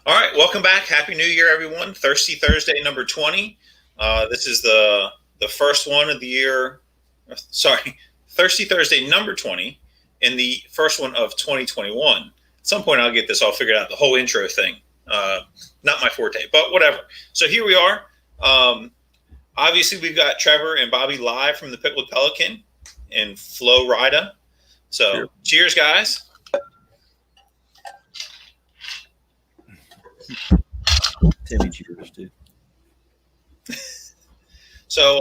All right, welcome back. Happy New Year, everyone. Thirsty Thursday number 20. This is the first one of the year. Sorry, Thirsty Thursday number 20 and the first one of 2021. At some point, I'll get this all figured out. The whole intro thing, not my forte, but whatever. So here we are. Obviously, we've got Trevor and Bobby live from the Pickled Pelican in Florida. So cheers, guys. Timmy cheers, too. So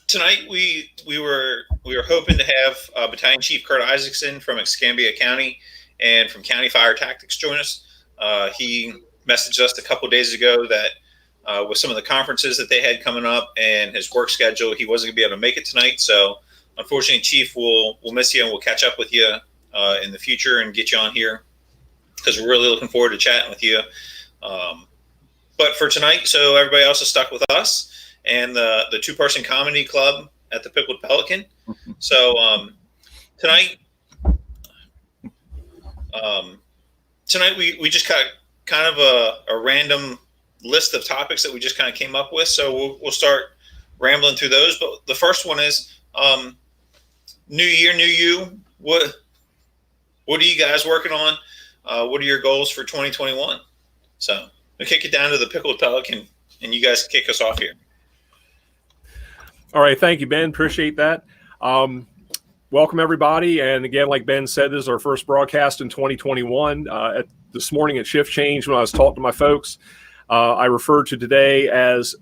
tonight we were hoping to have Battalion Chief Kurt Isaacson from Escambia County and from County Fire Tactics join us. He messaged us a couple of days ago that with some of the conferences that they had coming up and his work schedule, he wasn't going to be able to make it tonight. So unfortunately, Chief, we'll miss you and we'll catch up with you in the future and get you on here because we're really looking forward to chatting with you. But for tonight, so everybody else is stuck with us and the two-person comedy club at the Pickled Pelican. So tonight we just got kind of a random list of topics that we just kind of came up with. So we'll start rambling through those. But the first one is New Year, New You. What are you guys working on? What are your goals for 2021? So we'll kick it down to the Pickled Pelican, and you guys kick us off here. All right. Thank you, Ben. Appreciate that. Welcome, everybody. And again, like Ben said, this is our first broadcast in 2021. This morning at shift change, when I was talking to my folks, I referred to today as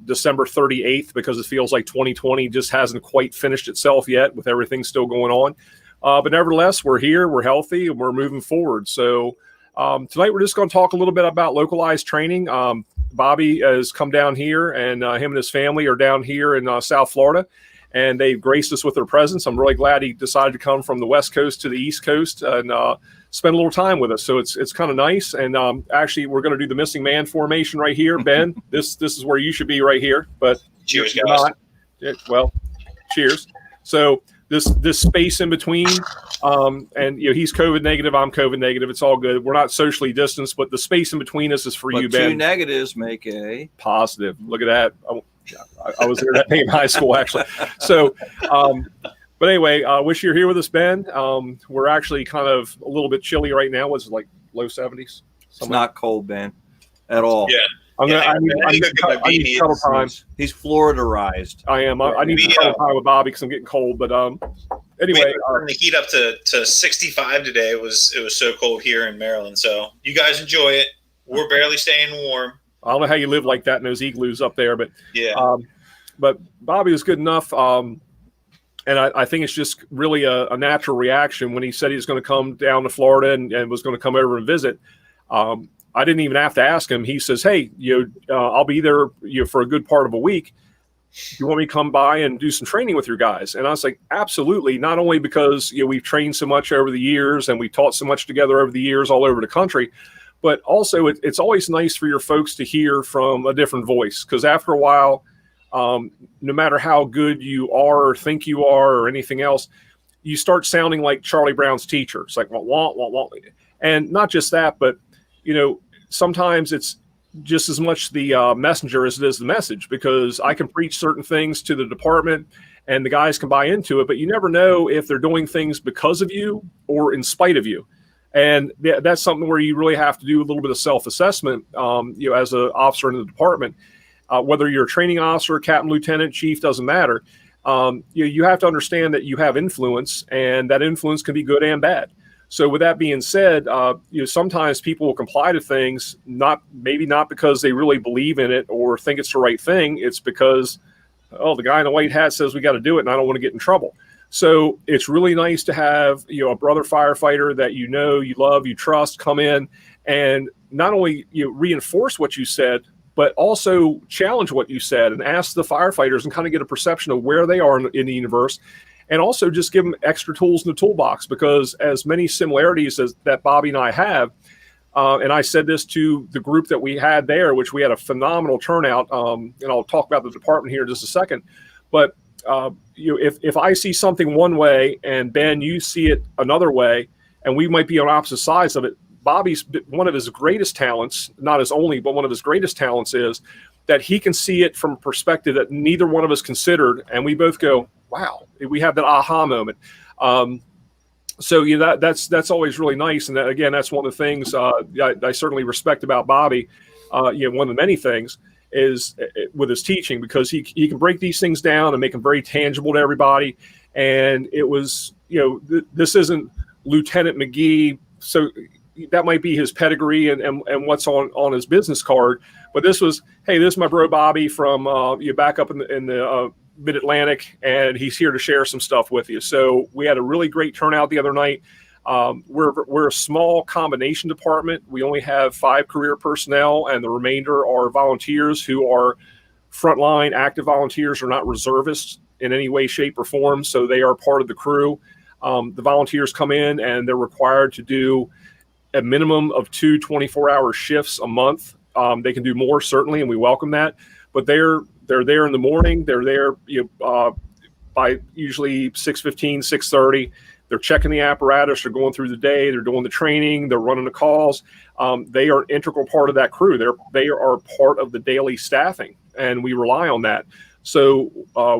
December 38th because it feels like 2020 just hasn't quite finished itself yet with everything still going on. But nevertheless, we're here, we're healthy, and we're moving forward. So tonight we're just going to talk a little bit about localized training. Bobby has come down here, and him and his family are down here in South Florida, and they've graced us with their presence. I'm really glad he decided to come from the West Coast to the East Coast and spend a little time with us. So it's kind of nice. And actually, we're going to do the missing man formation right here, Ben. This is where you should be right here. But cheers, guys. Well, cheers. So this space in between, and he's COVID negative, I'm COVID negative. It's all good. We're not socially distanced, but the space in between us is for you, Ben. Two negatives make a positive. Look at that. I was there that day in high school, actually. So, but anyway, wish you're here with us, Ben. We're actually kind of a little bit chilly right now. What's it like, low 70s? It's not cold, Ben, at all. Yeah. I need cuddle time. He's Florida-ized. I am. I need to cuddle time with Bobby because I'm getting cold. But anyway, turning the heat up to 65 today. It was so cold here in Maryland. So you guys enjoy it. We're barely staying warm. I don't know how you live like that in those igloos up there, but yeah. But Bobby was good enough, and I think it's just really a natural reaction when he said he was going to come down to Florida and was going to come over and visit. I didn't even have to ask him. He says, "Hey, I'll be there for a good part of a week. Do you want me to come by and do some training with your guys?" And I was like, "Absolutely!" Not only because we've trained so much over the years and we taught so much together over the years all over the country, but also it's always nice for your folks to hear from a different voice. Because after a while, no matter how good you are or think you are or anything else, you start sounding like Charlie Brown's teacher. It's like wah, wah, wah, wah. And not just that, but sometimes it's just as much the messenger as it is the message, because I can preach certain things to the department and the guys can buy into it, but you never know if they're doing things because of you or in spite of you. And that's something where you really have to do a little bit of self-assessment, as an officer in the department, whether you're a training officer, captain, lieutenant, chief, doesn't matter. You have to understand that you have influence, and that influence can be good and bad. So with that being said, sometimes people will comply to things, maybe not because they really believe in it or think it's the right thing. It's because, the guy in the white hat says we got to do it, and I don't want to get in trouble. So it's really nice to have, a brother firefighter that you love, you trust, come in and not only reinforce what you said, but also challenge what you said and ask the firefighters and kind of get a perception of where they are in the universe. And also just give them extra tools in the toolbox, because as many similarities as that Bobby and I have, and I said this to the group that we had there, which we had a phenomenal turnout, and I'll talk about the department here in just a second. But if I see something one way and Ben, you see it another way, and we might be on opposite sides of it, Bobby's one of his greatest talents, not his only, but one of his greatest talents is that he can see it from a perspective that neither one of us considered, and we both go, "Wow!" We have that aha moment. So that's always really nice, and again, that's one of the things I certainly respect about Bobby. One of the many things is with his teaching, because he can break these things down and make them very tangible to everybody. And it was, this isn't Lieutenant McGee, so that might be his pedigree and what's on his business card. But this was, hey, this is my bro Bobby from back up in the Mid-Atlantic, and he's here to share some stuff with you. So we had a really great turnout the other night. We're a small combination department. We only have 5 career personnel, and the remainder are volunteers who are frontline active volunteers, are not reservists in any way, shape, or form. So they are part of the crew. The volunteers come in and they're required to do a minimum of 2 24-hour shifts a month. They can do more, certainly, and we welcome that. But they're there in the morning. They're there by usually 6:15, 6:30. They're checking the apparatus. They're going through the day. They're doing the training. They're running the calls. They are an integral part of that crew. They are part of the daily staffing, and we rely on that. So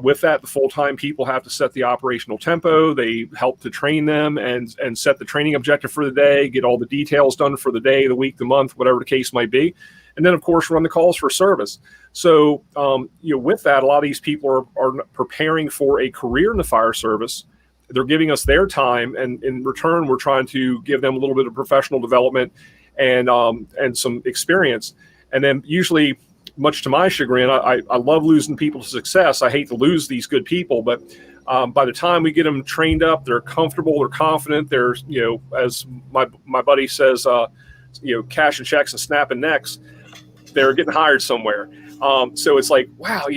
with that, the full-time people have to set the operational tempo. They help to train them and set the training objective for the day, get all the details done for the day, the week, the month, whatever the case might be. And then, of course, run the calls for service. So, with that, a lot of these people are preparing for a career in the fire service. They're giving us their time, and in return, we're trying to give them a little bit of professional development and some experience. And then usually, much to my chagrin, I love losing people to success. I hate to lose these good people, but by the time we get them trained up, they're comfortable, they're confident, they're, as my buddy says, cashing checks and snapping necks, they're getting hired somewhere. So it's like, wow,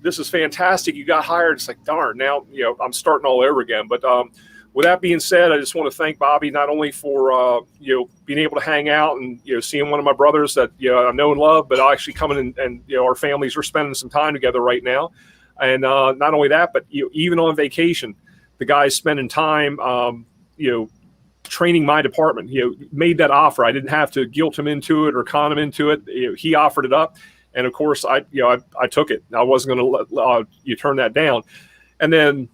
this is fantastic. You got hired. It's like, darn, now, I'm starting all over again. But with that being said, I just want to thank Bobby not only for, being able to hang out and, seeing one of my brothers that, I know and love, but actually coming and our families are spending some time together right now. And not only that, but, even on vacation, the guy's spending time, training my department. Made that offer. I didn't have to guilt him into it or con him into it. He offered it up, and of course I took it. I wasn't going to let you turn that down. And then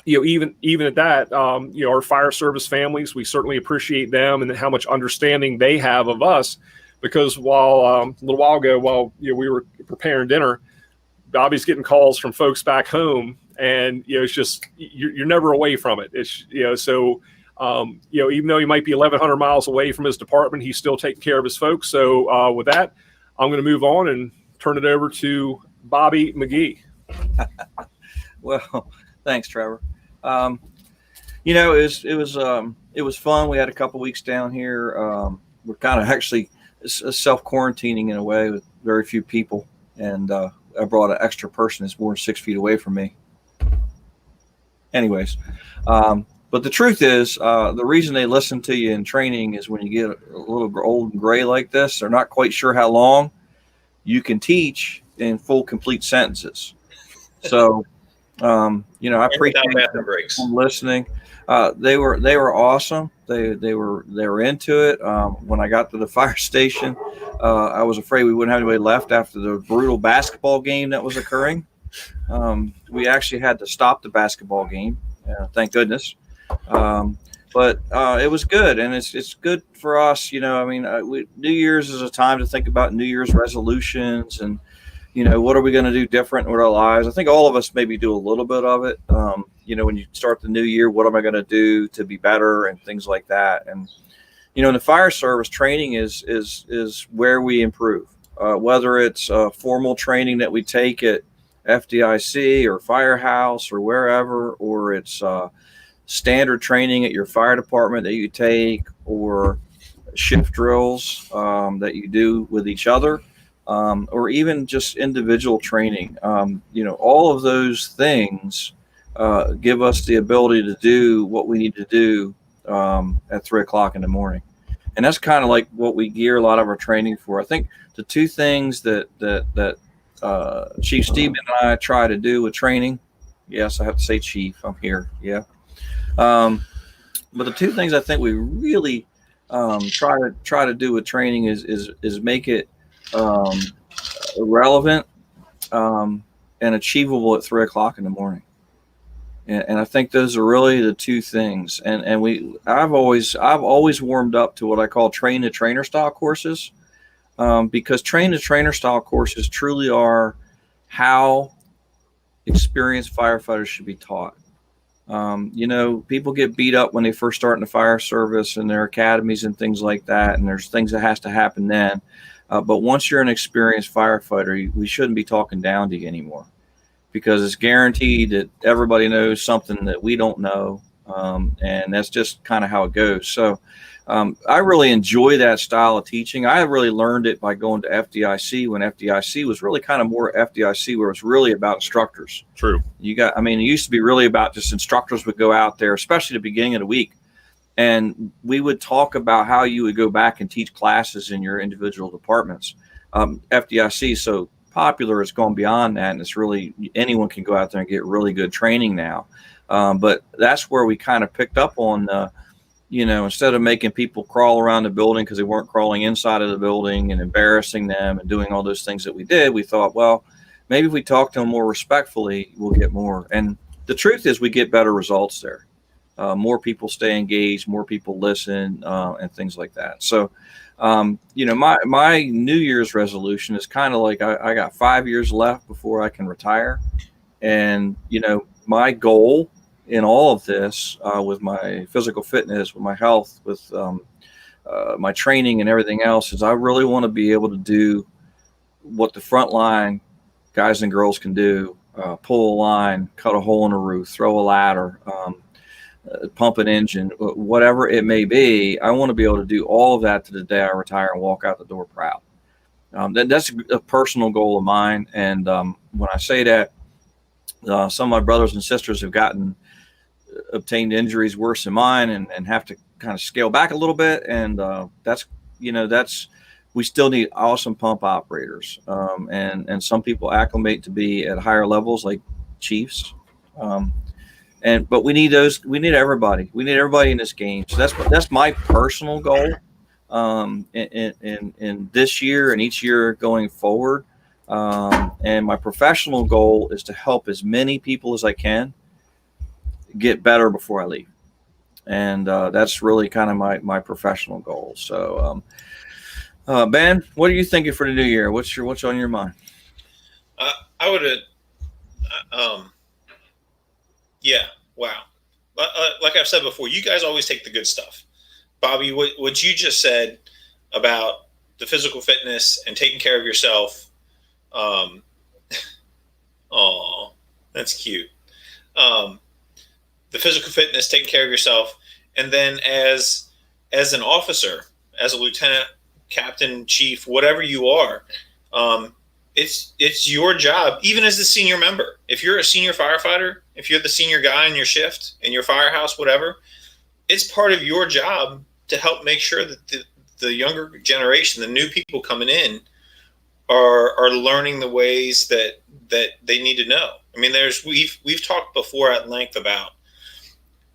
even at that, our fire service families, we certainly appreciate them and how much understanding they have of us. Because while a little while ago, while we were preparing dinner, Bobby's getting calls from folks back home, and it's just you're never away from it. It's so. Even though he might be 1,100 miles away from his department, he's still taking care of his folks. So with that, I'm going to move on and turn it over to Bobby McGee. Well, thanks, Trevor. It was fun. We had a couple weeks down here. We're kind of actually self-quarantining in a way with very few people, and I brought an extra person that's more than 6 feet away from me. Anyways. But the truth is, the reason they listen to you in training is when you get a little old and gray like this, they're not quite sure how long you can teach in full, complete sentences. So, I appreciate them listening. They were awesome. They were into it. When I got to the fire station, I was afraid we wouldn't have anybody left after the brutal basketball game that was occurring. We actually had to stop the basketball game. Thank goodness. But it was good, and it's good for us. New Year's is a time to think about New Year's resolutions and, what are we going to do different with our lives? I think all of us maybe do a little bit of it. When you start the new year, what am I going to do to be better and things like that? And, in the fire service, training is where we improve, whether it's formal training that we take at FDIC or Firehouse or wherever, or it's standard training at your fire department that you take, or shift drills that you do with each other, or even just individual training. All of those things give us the ability to do what we need to do at 3:00 in the morning. And that's kind of like what we gear a lot of our training for. I think the two things that Chief Steven and I try to do with training, yes, I have to say Chief, I'm here, yeah. But the two things I think we really try to do with training is make it relevant and achievable at 3 o'clock in the morning. And I think those are really the two things. I've always warmed up to what I call train the trainer style courses, because train the trainer style courses truly are how experienced firefighters should be taught. People get beat up when they first start in the fire service and their academies and things like that. And there's things that has to happen then. But once you're an experienced firefighter, we shouldn't be talking down to you anymore, because it's guaranteed that everybody knows something that we don't know. And that's just kind of how it goes. So I really enjoy that style of teaching. I really learned it by going to FDIC, when FDIC was really kind of more FDIC, where it was really about instructors. True. It used to be really about just instructors would go out there, especially the beginning of the week. And we would talk about how you would go back and teach classes in your individual departments. FDIC is so popular, it's gone beyond that. And it's really, anyone can go out there and get really good training now. But that's where we kind of picked up on, instead of making people crawl around the building because they weren't crawling inside of the building and embarrassing them and doing all those things that we did, we thought, well, maybe if we talk to them more respectfully, we'll get more. And the truth is we get better results there. More people stay engaged, more people listen, and things like that. So, my New Year's resolution is kind of like I got 5 years left before I can retire. And, my goal in all of this, with my physical fitness, with my health, with my training and everything else, is I really want to be able to do what the frontline guys and girls can do: pull a line, cut a hole in a roof, throw a ladder, pump an engine, whatever it may be. I want to be able to do all of that to the day I retire and walk out the door proud. That's a personal goal of mine. And when I say that, some of my brothers and sisters have obtained injuries worse than mine and have to kind of scale back a little bit. And we still need awesome pump operators. And some people acclimate to be at higher levels, like chiefs. But we need everybody. We need everybody in this game. So that's my personal goal in this year and each year going forward. And my professional goal is to help as many people as I can get better before I leave. And that's really kind of my professional goal. So, Ben, what are you thinking for the new year? What's on your mind? I would yeah, wow. Like I've said before, you guys always take the good stuff. Bobby, what you just said about the physical fitness and taking care of yourself, oh, that's cute. The physical fitness, taking care of yourself, and then as an officer, as a lieutenant, captain, chief, whatever you are, it's your job, even as the senior member. If you're a senior firefighter, if you're the senior guy in your shift, in your firehouse, whatever, it's part of your job to help make sure that the younger generation, the new people coming in, are learning the ways that they need to know. I mean, we've talked before at length about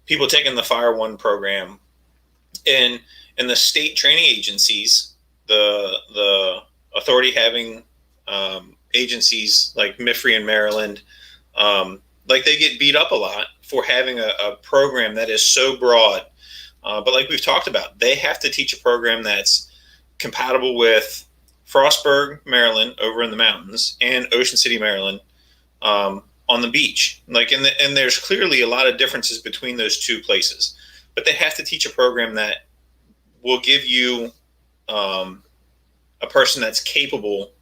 people taking the Fire One program, and the state training agencies, the authority having agencies like MIFRI in Maryland, like they get beat up a lot for having a program that is so broad. But like we've talked about, they have to teach a program that's compatible with Frostburg, Maryland, over in the mountains, and Ocean City, Maryland, on the beach. And there's clearly a lot of differences between those two places. But they have to teach a program that will give you a person that's capable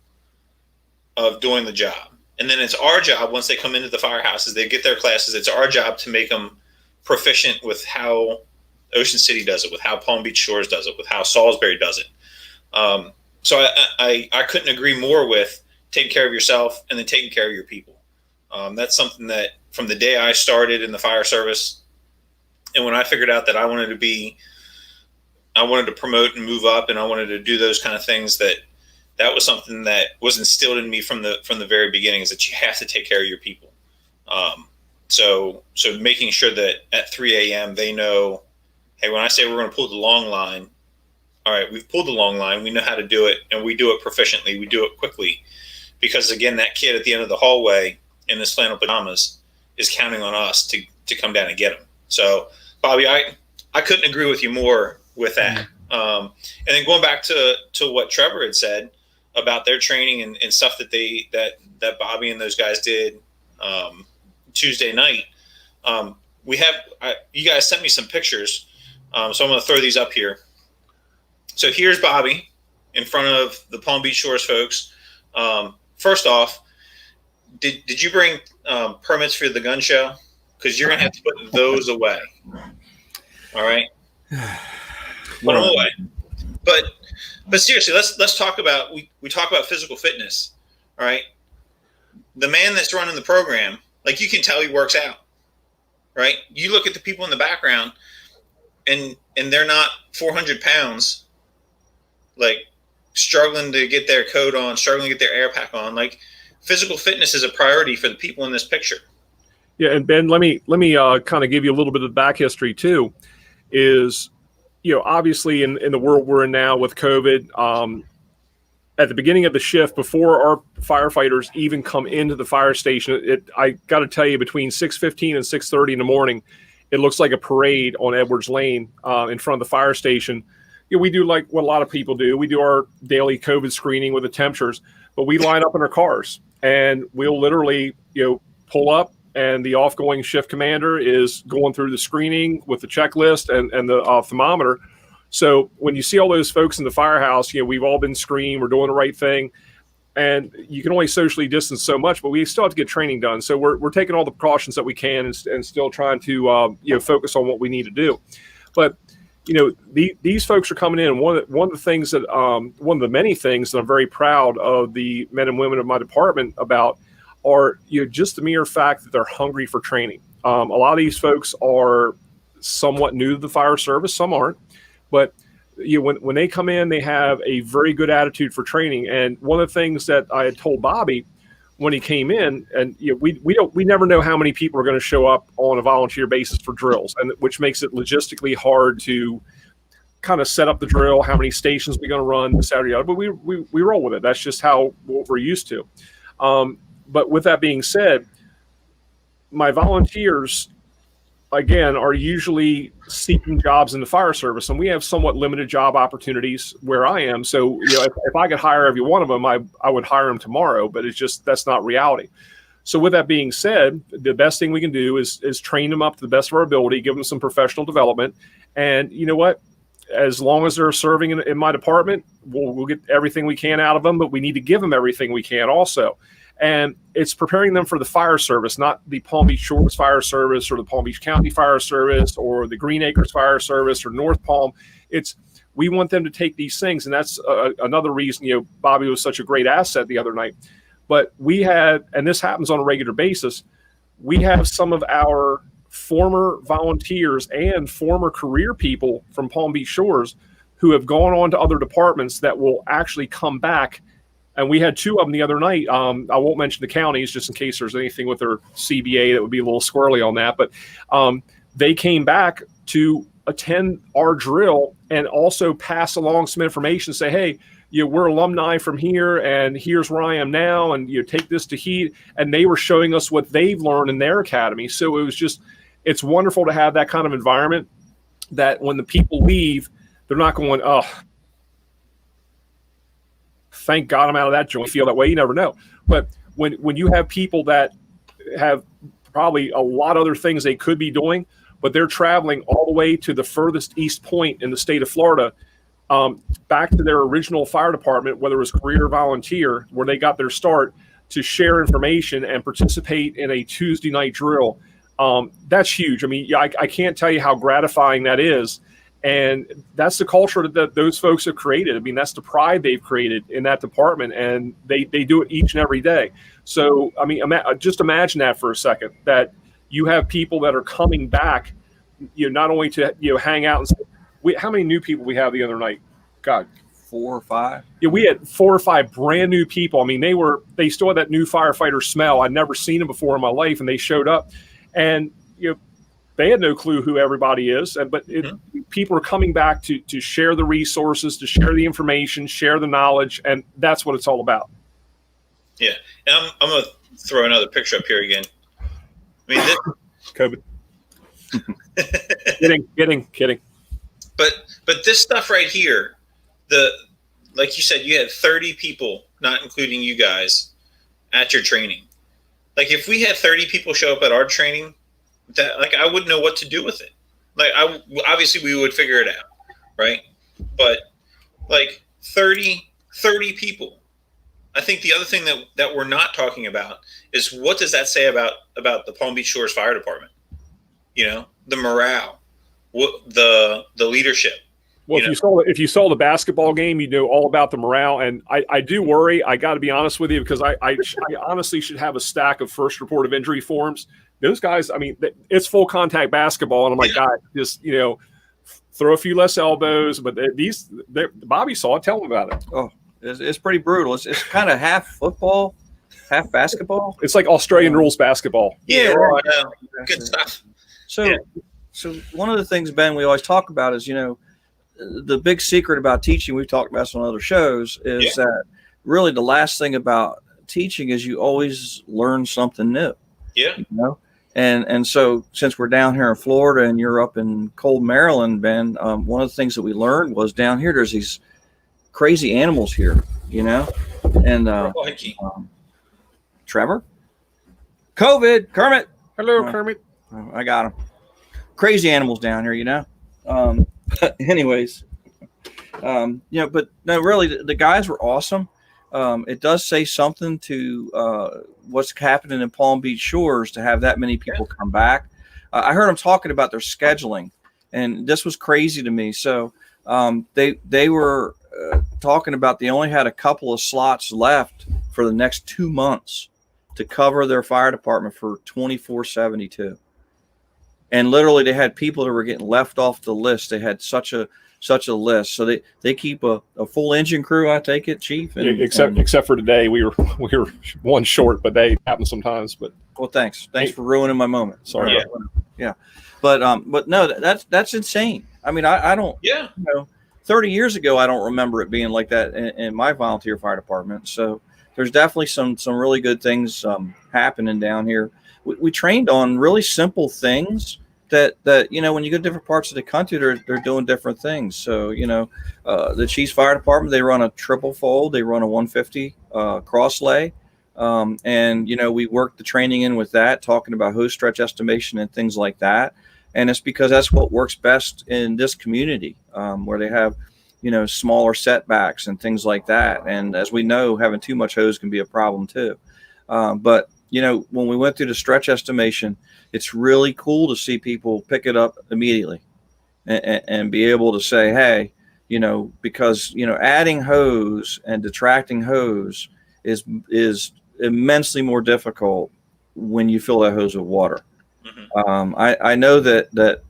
of doing the job. And then it's our job, once they come into the firehouses, they get their classes, it's our job to make them proficient with how Ocean City does it, with how Palm Beach Shores does it, with how Salisbury does it. So I couldn't agree more with taking care of yourself and then taking care of your people. That's something that from the day I started in the fire service, and when I figured out that I wanted to promote and move up, and I wanted to do those kind of things, that was something that was instilled in me from the very beginning, is that you have to take care of your people. So making sure that at 3 a.m. they know, hey, when I say we're going to pull the long line, all right, we've pulled the long line. We know how to do it, and we do it proficiently. We do it quickly. Because, again, that kid at the end of the hallway in his flannel pajamas is counting on us to come down and get him. So, Bobby, I couldn't agree with you more with that. And then going back to what Trevor had said about their training and stuff that Bobby and those guys did Tuesday night, you guys sent me some pictures, so I'm going to throw these up here. So here's Bobby in front of the Palm Beach Shores folks. First off, did you bring permits for the gun show? Because you're going to have to put those away. All right? Put them away. But seriously, let's talk about we talk about physical fitness. All right? The man that's running the program, like, you can tell he works out. Right? You look at the people in the background, and they're not 400 pounds, like, struggling to get their coat on, struggling to get their air pack on. Like, physical fitness is a priority for the people in this picture. Yeah, and Ben, let me kind of give you a little bit of back history too. Is, obviously in the world we're in now with COVID, at the beginning of the shift, before our firefighters even come into the fire station, I got to tell you, between 6:15 and 6:30 in the morning, it looks like a parade on Edwards Lane in front of the fire station. We do like what a lot of people do. We do our daily COVID screening with the temperatures, but we line up in our cars and we'll literally, pull up, and the offgoing shift commander is going through the screening with the checklist and the thermometer. So when you see all those folks in the firehouse, we've all been screened, we're doing the right thing. And you can only socially distance so much, but we still have to get training done. So we're taking all the precautions that we can and still trying to, focus on what we need to do. But these folks are coming in, and one of the things that one of the many things that I'm very proud of the men and women of my department about are just the mere fact that they're hungry for training. A lot of these folks are somewhat new to the fire service, some aren't, but when they come in, they have a very good attitude for training. And one of the things that I had told Bobby when he came in, and we never know how many people are going to show up on a volunteer basis for drills, and which makes it logistically hard to kind of set up the drill, how many stations we're going to run this Saturday, but we roll with it. That's just what we're used to. But with that being said, my volunteers, again, are usually seeking jobs in the fire service, and we have somewhat limited job opportunities where I am. So, if I could hire every one of them, I would hire them tomorrow, but that's not reality. So with that being said, the best thing we can do is train them up to the best of our ability, give them some professional development. And you know what? As long as they're serving in my department, we'll get everything we can out of them, but we need to give them everything we can also. And it's preparing them for the fire service, not the Palm Beach Shores Fire Service or the Palm Beach County Fire Service or the Green Acres Fire Service or North Palm. We want them to take these things. And that's another reason, Bobby was such a great asset the other night. But we had, and this happens on a regular basis, we have some of our former volunteers and former career people from Palm Beach Shores who have gone on to other departments that will actually come back. And we had two of them the other night. I won't mention the counties just in case there's anything with their CBA that would be a little squirrely on that. But they came back to attend our drill and also pass along some information, say, hey, we're alumni from here, and here's where I am now, and take this to heed. And they were showing us what they've learned in their academy. So it's wonderful to have that kind of environment that when the people leave, they're not going, oh, thank God I'm out of that joint. Feel that way. You never know. But when you have people that have probably a lot of other things they could be doing, but they're traveling all the way to the furthest east point in the state of Florida, back to their original fire department, whether it was career or volunteer, where they got their start, to share information and participate in a Tuesday night drill. That's huge. I mean, I can't tell you how gratifying that is. And that's the culture that those folks have created. I mean, that's the pride they've created in that department, and they do it each and every day. So, I mean, just imagine that for a second, that you have people that are coming back, not only to, hang out and say, how many new people we have the other night? God, 4 or 5. Yeah, we had 4 or 5 brand new people. I mean, they still had that new firefighter smell. I'd never seen them before in my life, and they showed up. And, they had no clue who everybody is. But people are coming back to share the resources, to share the information, share the knowledge, and that's what it's all about. Yeah, and I'm going to throw another picture up here again. I mean, COVID. Kidding. But this stuff right here, like you said, you had 30 people, not including you guys, at your training. Like if we had 30 people show up at our training, that like I wouldn't know what to do with it. Like obviously we would figure it out, right? But like 30 people. I think the other thing that we're not talking about is what does that say about the Palm Beach Shores Fire Department? You know, the morale, the leadership. Well, if you saw the basketball game, you know all about the morale. And I do worry. I got to be honest with you, because I honestly should have a stack of first report of injury forms. Those guys, I mean, it's full contact basketball, and I'm like, God, just throw a few less elbows. But Bobby saw it. Tell him about it. Oh, it's pretty brutal. It's kind of half football, half basketball. It's like Australian rules basketball. Yeah, good stuff. So one of the things, Ben, we always talk about is, the big secret about teaching, we've talked about this on other shows, is that really the last thing about teaching is you always learn something new. Yeah. And so since we're down here in Florida and you're up in cold Maryland, Ben, one of the things that we learned was down here there's these crazy animals here, and Trevor, COVID, Kermit. Hello, Kermit. I got him. Crazy animals down here, anyways, but no, really, the guys were awesome. It does say something to what's happening in Palm Beach Shores to have that many people come back. I heard them talking about their scheduling, and this was crazy to me. So they were talking about they only had a couple of slots left for the next 2 months to cover their fire department for 24/72. And literally they had people that were getting left off the list. They had such a list. So they keep a full engine crew, I take it, Chief. Except for today, we were one short, but they happen sometimes. But well, thanks for ruining my moment. Sorry. Yeah. But no, that's insane. I mean, I don't. Yeah. 30 years ago, I don't remember it being like that in my volunteer fire department. So there's definitely some really good things happening down here. We trained on really simple things that when you go to different parts of the country, they're doing different things. So the Chiefs Fire Department, they run a triple fold, they run a 150 cross lay, and we work the training in with that, talking about hose stretch estimation and things like that. And it's because that's what works best in this community, where they have smaller setbacks and things like that. And as we know, having too much hose can be a problem too. But when we went through the stretch estimation, it's really cool to see people pick it up immediately and be able to say, hey, because, adding hose and detracting hose is immensely more difficult when you fill that hose with water. Mm-hmm. I know that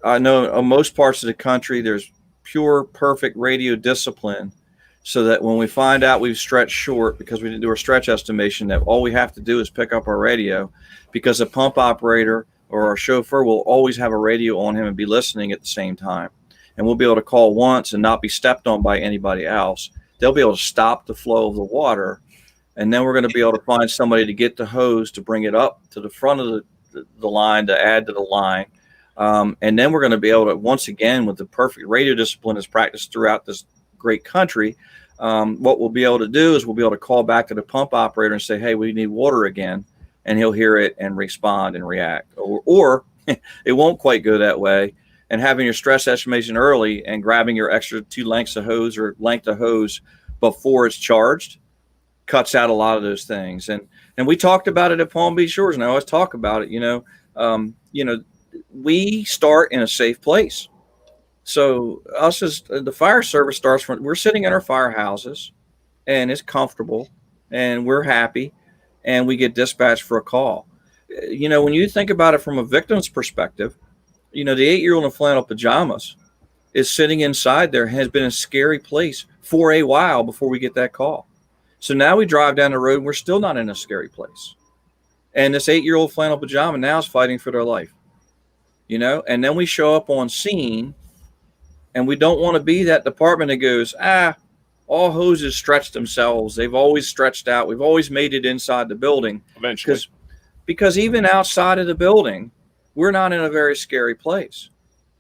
I know in most parts of the country, there's pure, perfect radio discipline, so that when we find out we've stretched short because we didn't do our stretch estimation, that all we have to do is pick up our radio, because a pump operator or our chauffeur will always have a radio on him and be listening at the same time. And we'll be able to call once and not be stepped on by anybody else. They'll be able to stop the flow of the water. And then we're going to be able to find somebody to get the hose to bring it up to the front of the line to add to the line. And then we're going to be able to, once again, with the perfect radio discipline that's practiced throughout this great country, what we'll be able to do is we'll be able to call back to the pump operator and say, hey, we need water again. And he'll hear it and respond and react. Or it won't quite go that way. And having your stress estimation early and grabbing your extra 2 lengths of hose or length of hose before it's charged cuts out a lot of those things. And we talked about it at Palm Beach Shores, and I always talk about it, we start in a safe place. So us as the fire service starts from, we're sitting in our firehouses and it's comfortable and we're happy and we get dispatched for a call. When you think about it from a victim's perspective, the 8-year-old in flannel pajamas is sitting inside there, has been in a scary place for a while before we get that call. So now we drive down the road and we're still not in a scary place. And this 8-year-old flannel pajama now is fighting for their life. and then we show up on scene, and we don't want to be that department that goes, all hoses stretch themselves. They've always stretched out. We've always made it inside the building. Eventually. Because even outside of the building, we're not in a very scary place.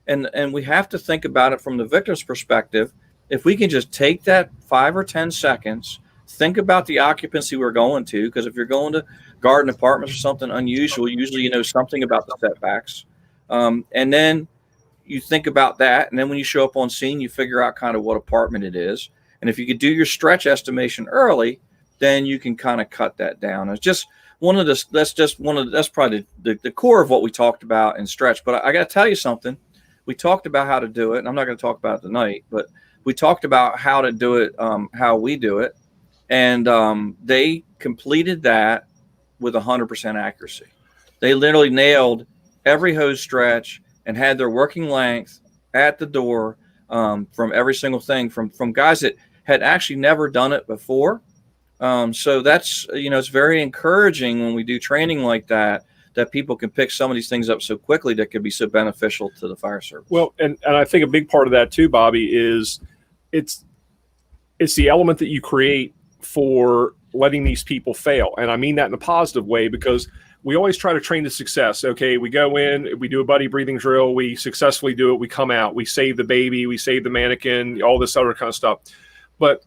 And we have to think about it from the victim's perspective. If we can just take that 5 or 10 seconds, think about the occupancy we're going to, because if you're going to garden apartments or something unusual, usually you know something about the setbacks. And then you think about that. And then when you show up on scene, you figure out kind of what apartment it is. And if you could do your stretch estimation early, then you can kind of cut that down. It's just that's probably the core of what we talked about in stretch. But I got to tell you something. We talked about how to do it, and I'm not going to talk about it tonight, but we talked about how to do it, how we do it. And they completed that with 100% accuracy. They literally nailed every hose stretch and had their working length at the door from every single thing from guys that had actually never done it before. So that's, it's very encouraging when we do training like that people can pick some of these things up so quickly that could be so beneficial to the fire service. Well, and I think a big part of that too, Bobby, is it's the element that you create for letting these people fail. And I mean that in a positive way, because we always try to train to success. Okay, we go in, we do a buddy breathing drill, we successfully do it, we come out, we save the baby, we save the mannequin, all this other kind of stuff. But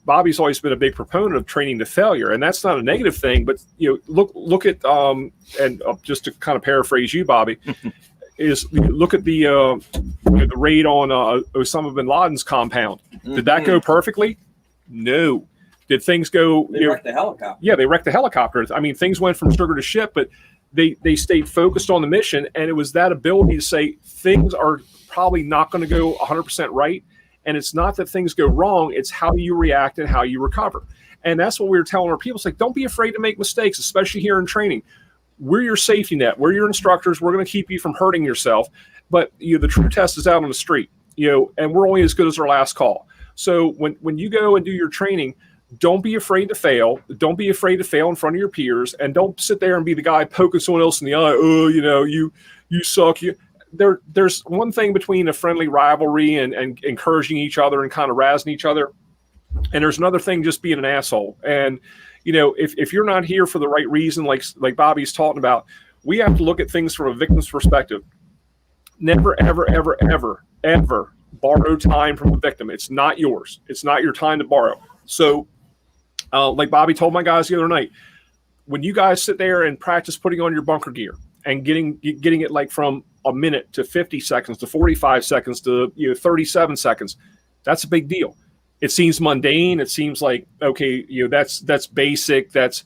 Bobby's always been a big proponent of training to failure, and that's not a negative thing. But look at and just to kind of paraphrase you, Bobby, is look at the raid on Osama bin Laden's compound. Did that go perfectly? No. Did things go? They wrecked the helicopter. Yeah, they wrecked the helicopter. I mean, things went from sugar to shit, but they stayed focused on the mission, and it was that ability to say things are probably not going to go 100% right. And it's not that things go wrong, it's how you react and how you recover. And that's what we were telling our people. It's like, don't be afraid to make mistakes, especially here in training. We're your safety net. We're your instructors. We're going to keep you from hurting yourself. But the true test is out on the street, and we're only as good as our last call. So when you go and do your training, don't be afraid to fail. Don't be afraid to fail in front of your peers. And don't sit there and be the guy poking someone else in the eye. Oh, you suck. There's one thing between a friendly rivalry and encouraging each other and kind of razzing each other. And there's another thing, just being an asshole. And, if you're not here for the right reason, like Bobby's talking about, we have to look at things from a victim's perspective. Never, ever, ever, ever, ever borrow time from the victim. It's not yours. It's not your time to borrow. So like Bobby told my guys the other night, when you guys sit there and practice putting on your bunker gear and getting it like from a minute to 50 seconds to 45 seconds to 37 seconds, that's a big deal. It seems mundane. It seems like, okay, that's basic. It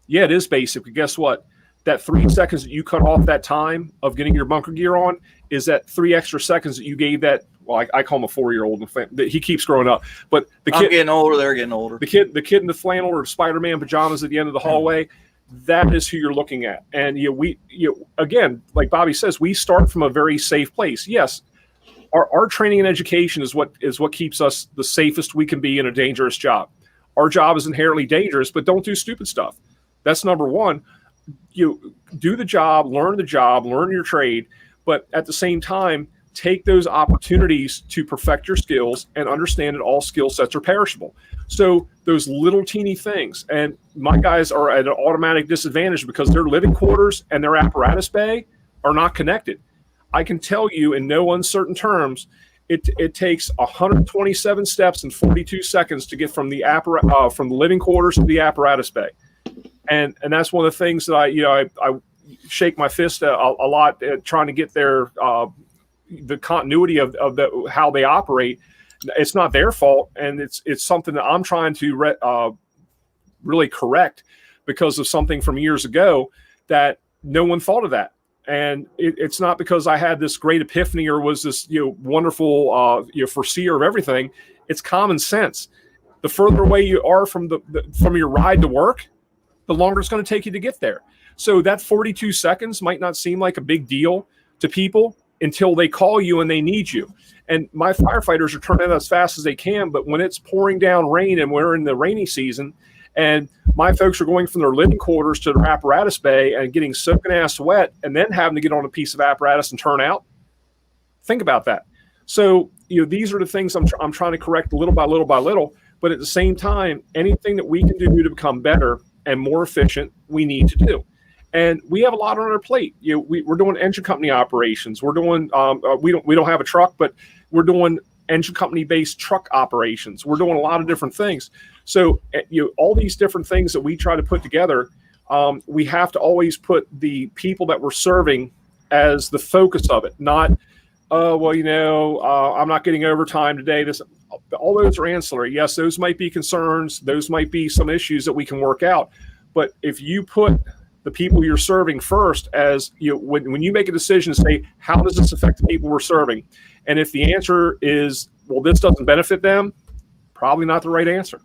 is basic. But guess what? That 3 seconds that you cut off that time of getting your bunker gear on is that 3 extra seconds that you gave that. Well, I call him a 4-year-old. He keeps growing up. But the kid, I'm getting older. They're getting older. The kid in the flannel or Spider-Man pajamas at the end of the hallway. That is who you're looking at. And again, like Bobby says, we start from a very safe place. Yes, our training and education is what keeps us the safest we can be in a dangerous job. Our job is inherently dangerous, but don't do stupid stuff. That's number one. You do the job, learn your trade, but at the same time, take those opportunities to perfect your skills and understand that all skill sets are perishable. So those little teeny things, and my guys are at an automatic disadvantage because their living quarters and their apparatus bay are not connected. I can tell you in no uncertain terms, it takes 127 steps and 42 seconds to get from the from the living quarters to the apparatus bay. And that's one of the things that I shake my fist at a lot at trying to get their the continuity of how they operate. It's not their fault, and it's something that I'm trying to really correct because of something from years ago that no one thought of that. And it's not because I had this great epiphany or was this wonderful foreseer of everything. It's common sense. The further away you are from from your ride to work, the longer it's going to take you to get there. So that 42 seconds might not seem like a big deal to people until they call you and they need you. And my firefighters are turning as fast as they can, but when it's pouring down rain and we're in the rainy season And my folks are going from their living quarters to their apparatus bay and getting soaking ass wet and then having to get on a piece of apparatus and turn out. Think about that. So, these are the things I'm trying to correct little by little by little. But at the same time, anything that we can do to become better and more efficient, we need to do. And we have a lot on our plate. We're doing engine company operations. We're doing we don't have a truck, but we're doing engine company based truck operations. We're doing a lot of different things. So all these different things that we try to put together, we have to always put the people that we're serving as the focus of it. Not, I'm not getting overtime today. All those are ancillary. Yes, those might be concerns. Those might be some issues that we can work out. But if you put the people you're serving first, as when you make a decision to say, how does this affect the people we're serving? And if the answer is, well, this doesn't benefit them, probably not the right answer,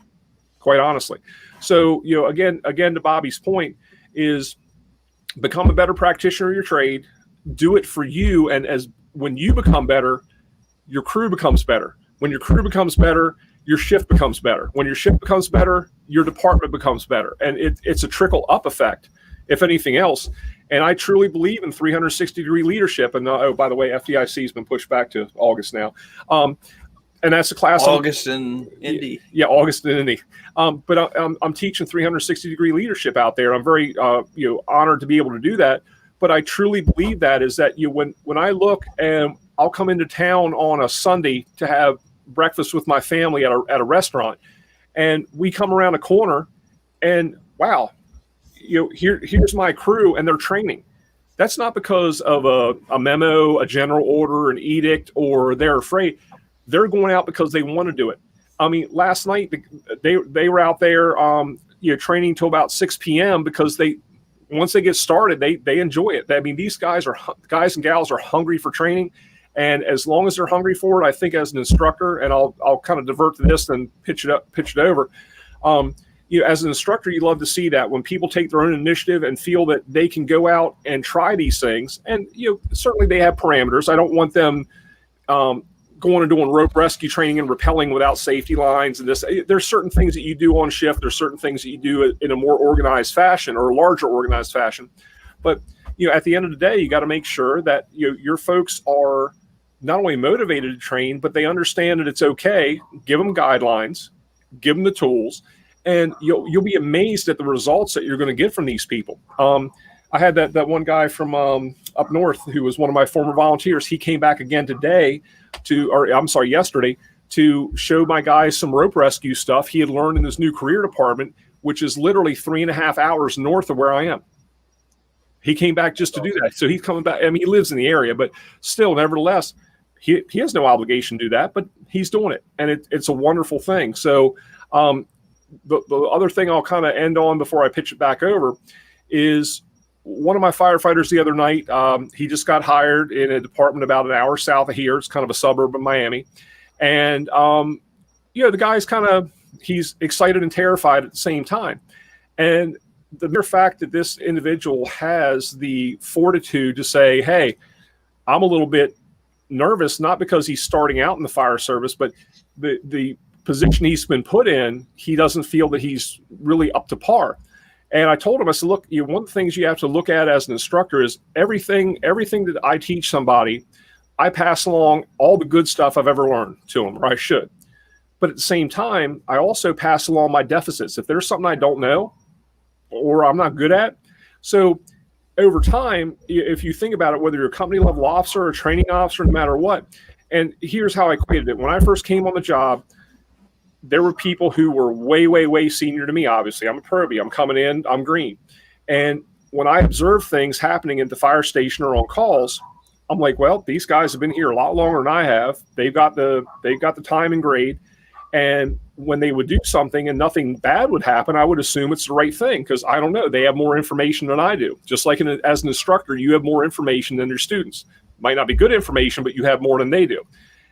quite honestly. So, again, to Bobby's point, is become a better practitioner of your trade, do it for you. And when you become better, your crew becomes better. When your crew becomes better, your shift becomes better. When your shift becomes better, your department becomes better. And it's a trickle up effect, if anything else. And I truly believe in 360-degree leadership. And by the way, FDIC has been pushed back to August now. And that's a class. August in Indy. Yeah, August in Indy. But I'm teaching 360-degree leadership out there. I'm very honored to be able to do that. But I truly believe that when I look, and I'll come into town on a Sunday to have breakfast with my family at a restaurant, and we come around a corner, and wow, here's my crew, and they're training. That's not because of a memo, a general order, an edict, or they're afraid. They're going out because they want to do it. I mean, last night they were out there, training till about 6 p.m. because once they get started, they enjoy it. I mean, these guys and gals are hungry for training. And as long as they're hungry for it, I think as an instructor, and I'll kind of divert to this and pitch it over. As an instructor, you love to see that when people take their own initiative and feel that they can go out and try these things. And certainly they have parameters. I don't want them going and doing rope rescue training and rappelling without safety lines. And there's certain things that you do on shift. There's certain things that you do in a more organized fashion or a larger organized fashion. But at the end of the day, you got to make sure that your folks are not only motivated to train, but they understand that it's okay. Give them guidelines, give them the tools, and you'll be amazed at the results that you're going to get from these people. I had that one guy from up north who was one of my former volunteers. He came back again yesterday to show my guys some rope rescue stuff he had learned in his new career department, which is literally 3.5 hours north of where I am. He came back just to do that. So he's coming back. I mean, he lives in the area, but still, nevertheless, he has no obligation to do that, but he's doing it. And it's a wonderful thing. So the other thing I'll kind of end on before I pitch it back over is one of my firefighters the other night, he just got hired in a department about an hour south of here. It's kind of a suburb of Miami. And, the guy's he's excited and terrified at the same time. And the mere fact that this individual has the fortitude to say, hey, I'm a little bit nervous, not because he's starting out in the fire service, but the position he's been put in, he doesn't feel that he's really up to par. And I told him, I said, look, one of the things you have to look at as an instructor is everything that I teach somebody, I pass along all the good stuff I've ever learned to them, or I should. But at the same time, I also pass along my deficits. If there's something I don't know or I'm not good at. So over time, if you think about it, whether you're a company level officer or a training officer, no matter what, and here's how I equated it. When I first came on the job, there were people who were way, way, way senior to me. Obviously, I'm a probie. I'm coming in. I'm green. And when I observe things happening at the fire station or on calls, I'm like, well, these guys have been here a lot longer than I have. They've got the time and grade. And when they would do something and nothing bad would happen, I would assume it's the right thing because I don't know. They have more information than I do. Just like as an instructor, you have more information than your students. Might not be good information, but you have more than they do.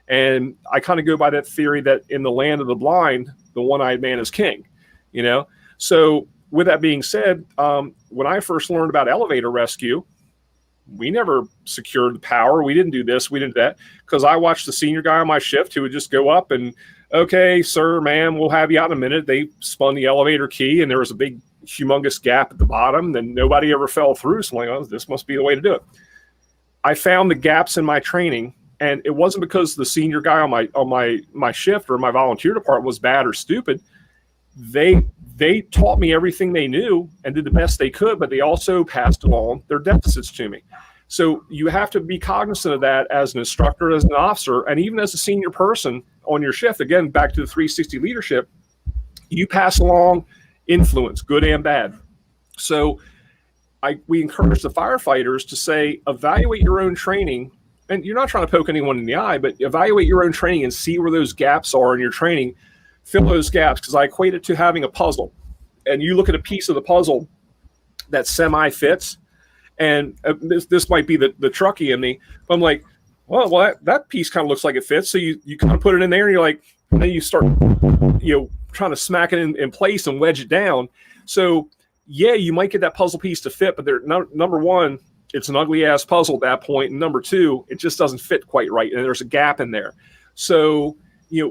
And I kind of go by that theory that in the land of the blind, the one-eyed man is king, So with that being said, when I first learned about elevator rescue, we never secured the power. We didn't do this. We didn't do that because I watched the senior guy on my shift who would just go up and Okay, sir, ma'am, we'll have you out in a minute. They spun the elevator key, and there was a big, humongous gap at the bottom. Then nobody ever fell through. So I'm like, oh, this must be the way to do it. I found the gaps in my training, and it wasn't because the senior guy on my shift or my volunteer department was bad or stupid. They taught me everything they knew and did the best they could, but they also passed along their deficits to me. So you have to be cognizant of that as an instructor, as an officer, and even as a senior person on your shift. Again, back to the 360 leadership, you pass along influence, good and bad. So we encourage the firefighters to say, evaluate your own training. And you're not trying to poke anyone in the eye, but evaluate your own training and see where those gaps are in your training. Fill those gaps, because I equate it to having a puzzle. And you look at a piece of the puzzle that semi-fits, and this might be the trucky in me, but I'm like, well that piece kind of looks like it fits. So you kind of put it in there, and you're like, and then you start, trying to smack it in place and wedge it down. So yeah, you might get that puzzle piece to fit, but number one, it's an ugly ass puzzle at that point. And number two, it just doesn't fit quite right. And there's a gap in there. So,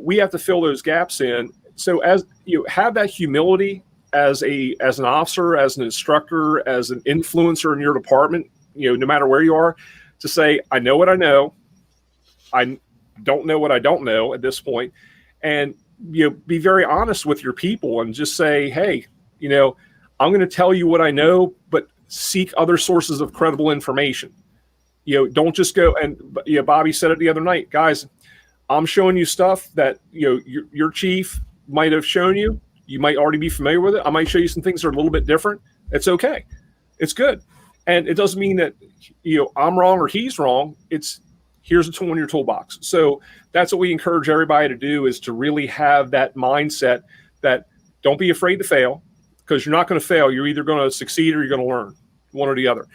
we have to fill those gaps in. So as you have that humility as an officer, as an instructor, as an influencer in your department, no matter where you are, to say, I know what I know. I don't know what I don't know at this point. And, be very honest with your people and just say, hey, I'm going to tell you what I know, but seek other sources of credible information. Don't just go and, Bobby said it the other night, guys, I'm showing you stuff that, your chief might have shown you. You might already be familiar with it. I might show you some things that are a little bit different. It's okay. It's good. And it doesn't mean that, I'm wrong or he's wrong. It's here's a tool in your toolbox. So that's what we encourage everybody to do, is to really have that mindset that don't be afraid to fail, because you're not going to fail. You're either going to succeed or you're going to learn, one or the other.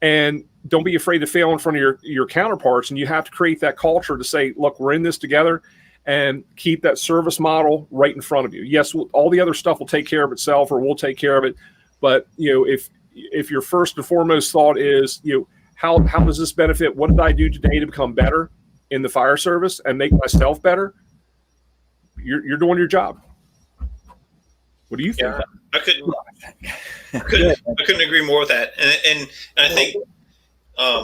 And don't be afraid to fail in front of your counterparts. And you have to create that culture to say, look, we're in this together, and keep that service model right in front of you. Yes, all the other stuff will take care of itself, or we'll take care of it. But, if your first and foremost thought is, how does this benefit? What did I do today to become better in the fire service and make myself better? You're doing your job. What do you think? Yeah, I couldn't agree more with that. And I think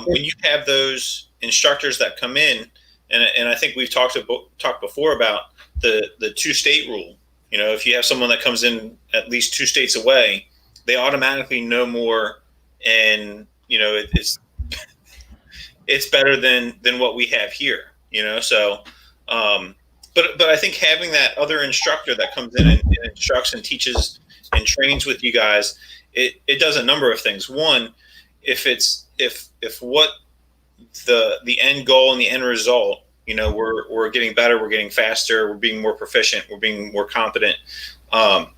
when you have those instructors that come in, and I think we've talked before about the 2-state rule. If you have someone that comes in at least 2 states away, they automatically know more, and it's better than what we have here. So. But I think having that other instructor that comes in and instructs and teaches and trains with you guys, it does a number of things. One, if what the end goal and the end result, we're getting better, we're getting faster, we're being more proficient, we're being more competent, and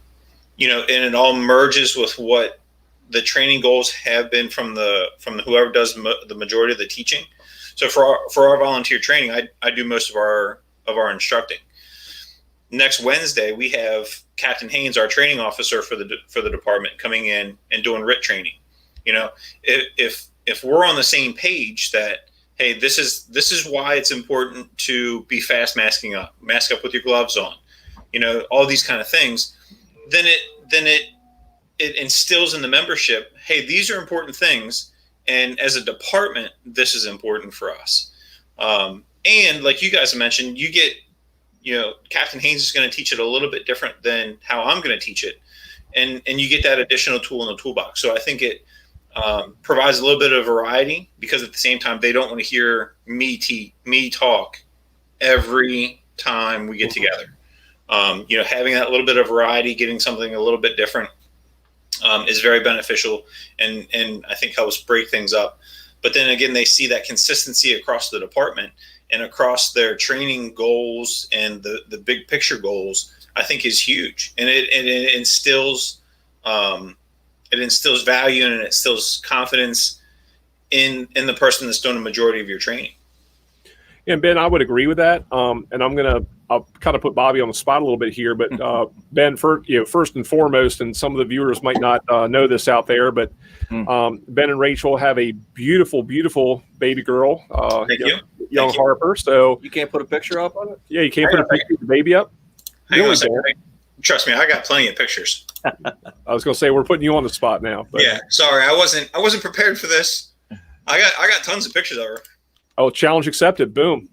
it all merges with what the training goals have been from the whoever does the majority of the teaching. So for our volunteer training, I do most of our instructing. Next Wednesday, we have Captain Haynes, our training officer for the department, coming in and doing RIT training. If we're on the same page that, hey, this is why it's important to be fast mask up with your gloves on, all these kind of things, then it instills in the membership, hey, these are important things, and as a department, this is important for us. And like you guys mentioned, you get, Captain Haynes is going to teach it a little bit different than how I'm going to teach it. And you get that additional tool in the toolbox. So I think it provides a little bit of variety, because at the same time, they don't want to hear me talk every time we get together. Having that little bit of variety, getting something a little bit different is very beneficial, and I think helps break things up. But then again, they see that consistency across the department and across their training goals and the big picture goals, I think is huge. And it instills value, and it instills confidence in the person that's doing the majority of your training. And Ben, I would agree with that. And I'll kind of put Bobby on the spot a little bit here, but Ben, first and foremost, and some of the viewers might not know this out there, but Ben and Rachel have a beautiful, beautiful baby girl, Thank you. young Harper. So You can't put a picture up on it? yeah, you can't put a picture of the baby up. Hang on a second. Trust me, I got plenty of pictures. I was going to say we're putting you on the spot now. But. Yeah, sorry, I wasn't prepared for this. I got tons of pictures of her. Oh, challenge accepted. Boom.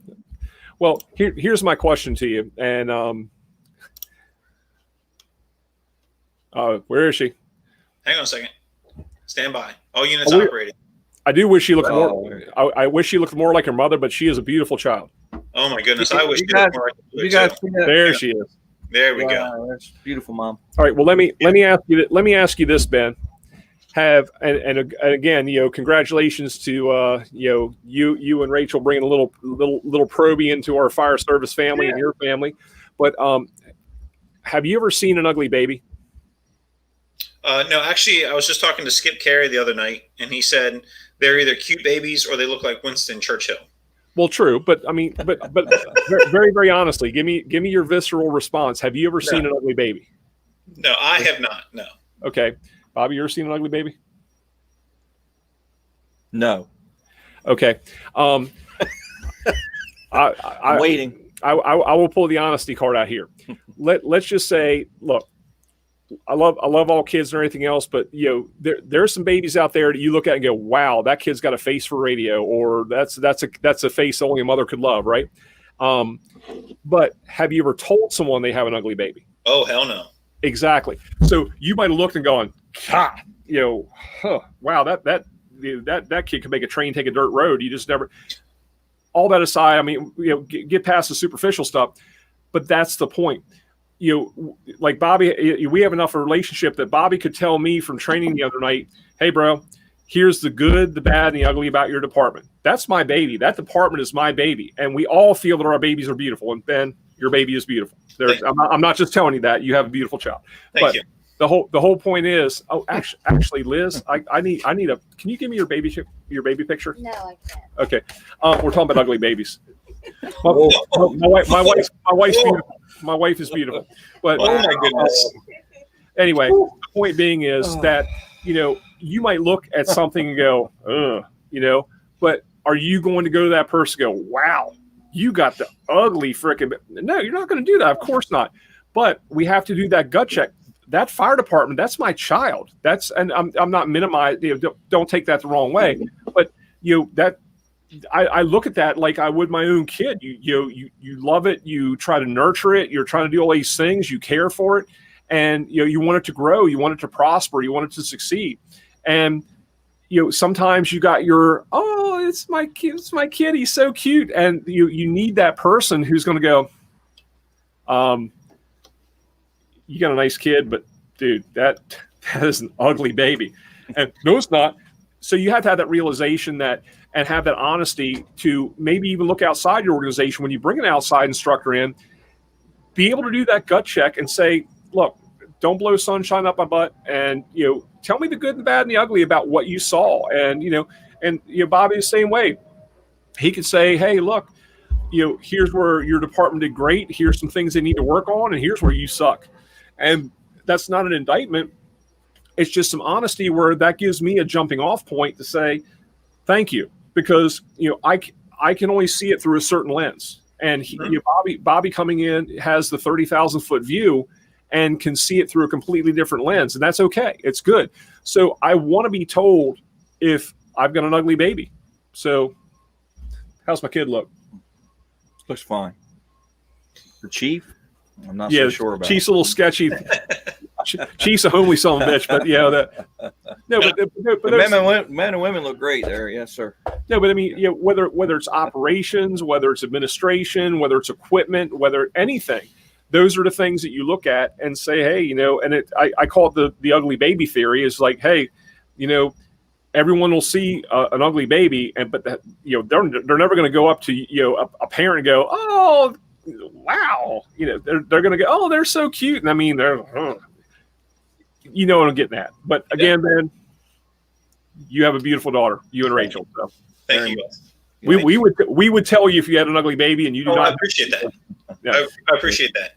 Well, here's my question to you. And where is she? Hang on a second. Stand by. All units operating. I do wish she looked more. I wish she looked more like her mother, but she is a beautiful child. Oh my goodness! I wish she looked more like her mother. You guys see that? There she is. There we go. That's beautiful, Mom. All right. Well, let me ask you this, Ben. And again, congratulations to you and Rachel bringing a little probie into our fire service family and your family. But have you ever seen an ugly baby? No, actually, I was just talking to Skip Carey the other night, and he said they're either cute babies or they look like Winston Churchill. Well, true, but I mean, but very, very honestly, give me your visceral response. Have you ever seen an ugly baby? No, I have not. No. Okay, Bobby, you ever seen an ugly baby? No. Okay. I'm waiting. I will pull the honesty card out here. Let's just say, look, I love all kids and everything else, but there's some babies out there that you look at and go, wow, that kid's got a face for radio, or that's a face only a mother could love, right? But have you ever told someone they have an ugly baby? Oh, hell no. Exactly. So you might have looked and gone, God, wow, that kid can make a train take a dirt road. You just never. All that aside, I mean, get past the superficial stuff, but that's the point. Like Bobby, we have enough of a relationship that Bobby could tell me from training the other night, hey, bro, here's the good, the bad, and the ugly about your department. That's my baby. That department is my baby. And we all feel that our babies are beautiful. And Ben, your baby is beautiful. I'm not just telling you that. You have a beautiful child. Thank you. The whole point is, actually, Liz, I need a. Can you give me your baby picture? No, I can't. Okay, we're talking about ugly babies. My wife's beautiful. My wife is beautiful. But oh my goodness. Anyway, the point being is that you might look at something and go, but are you going to go to that person and go, wow, you got the ugly freaking? No, you're not going to do that. Of course not. But we have to do that gut check. That fire department, that's my child. And I'm not minimizing. Don't take that the wrong way. But that I look at that like I would my own kid. You love it. You try to nurture it. You're trying to do all these things. You care for it, and you want it to grow. You want it to prosper. You want it to succeed. And sometimes you got your it's my kid. He's so cute, and you need that person who's going to go. You got a nice kid, but dude, that is an ugly baby. And no, it's not. So you have to have that realization and have that honesty to maybe even look outside your organization when you bring an outside instructor in, be able to do that gut check and say, look, don't blow sunshine up my butt, and tell me the good, the bad, and the ugly about what you saw. And Bobby the same way. He could say, hey, look, here's where your department did great. Here's some things they need to work on, and here's where you suck. And that's not an indictment. It's just some honesty where that gives me a jumping off point to say, thank you, because, I can only see it through a certain lens. And Bobby coming in has the 30,000 foot view and can see it through a completely different lens. And that's okay. It's good. So I want to be told if I've got an ugly baby. So how's my kid look? Looks fine. The chief? I'm not so sure about. Chief's a little sketchy. Chief's a homely son of a bitch, but men and women look great there. Yes, sir. No, but I mean, whether it's operations, whether it's administration, whether it's equipment, whether anything, those are the things that you look at and say, hey, and I call it the ugly baby theory. Is like, hey, everyone will see an ugly baby, but they're never going to go up to a parent and go, oh, wow, they're going to go, oh, they're so cute, and I mean they're, what I'm getting at. But again, man, you have a beautiful daughter, you and Rachel. So thank you. We would tell you if you had an ugly baby, and you do not. I appreciate that. Yeah. I appreciate that.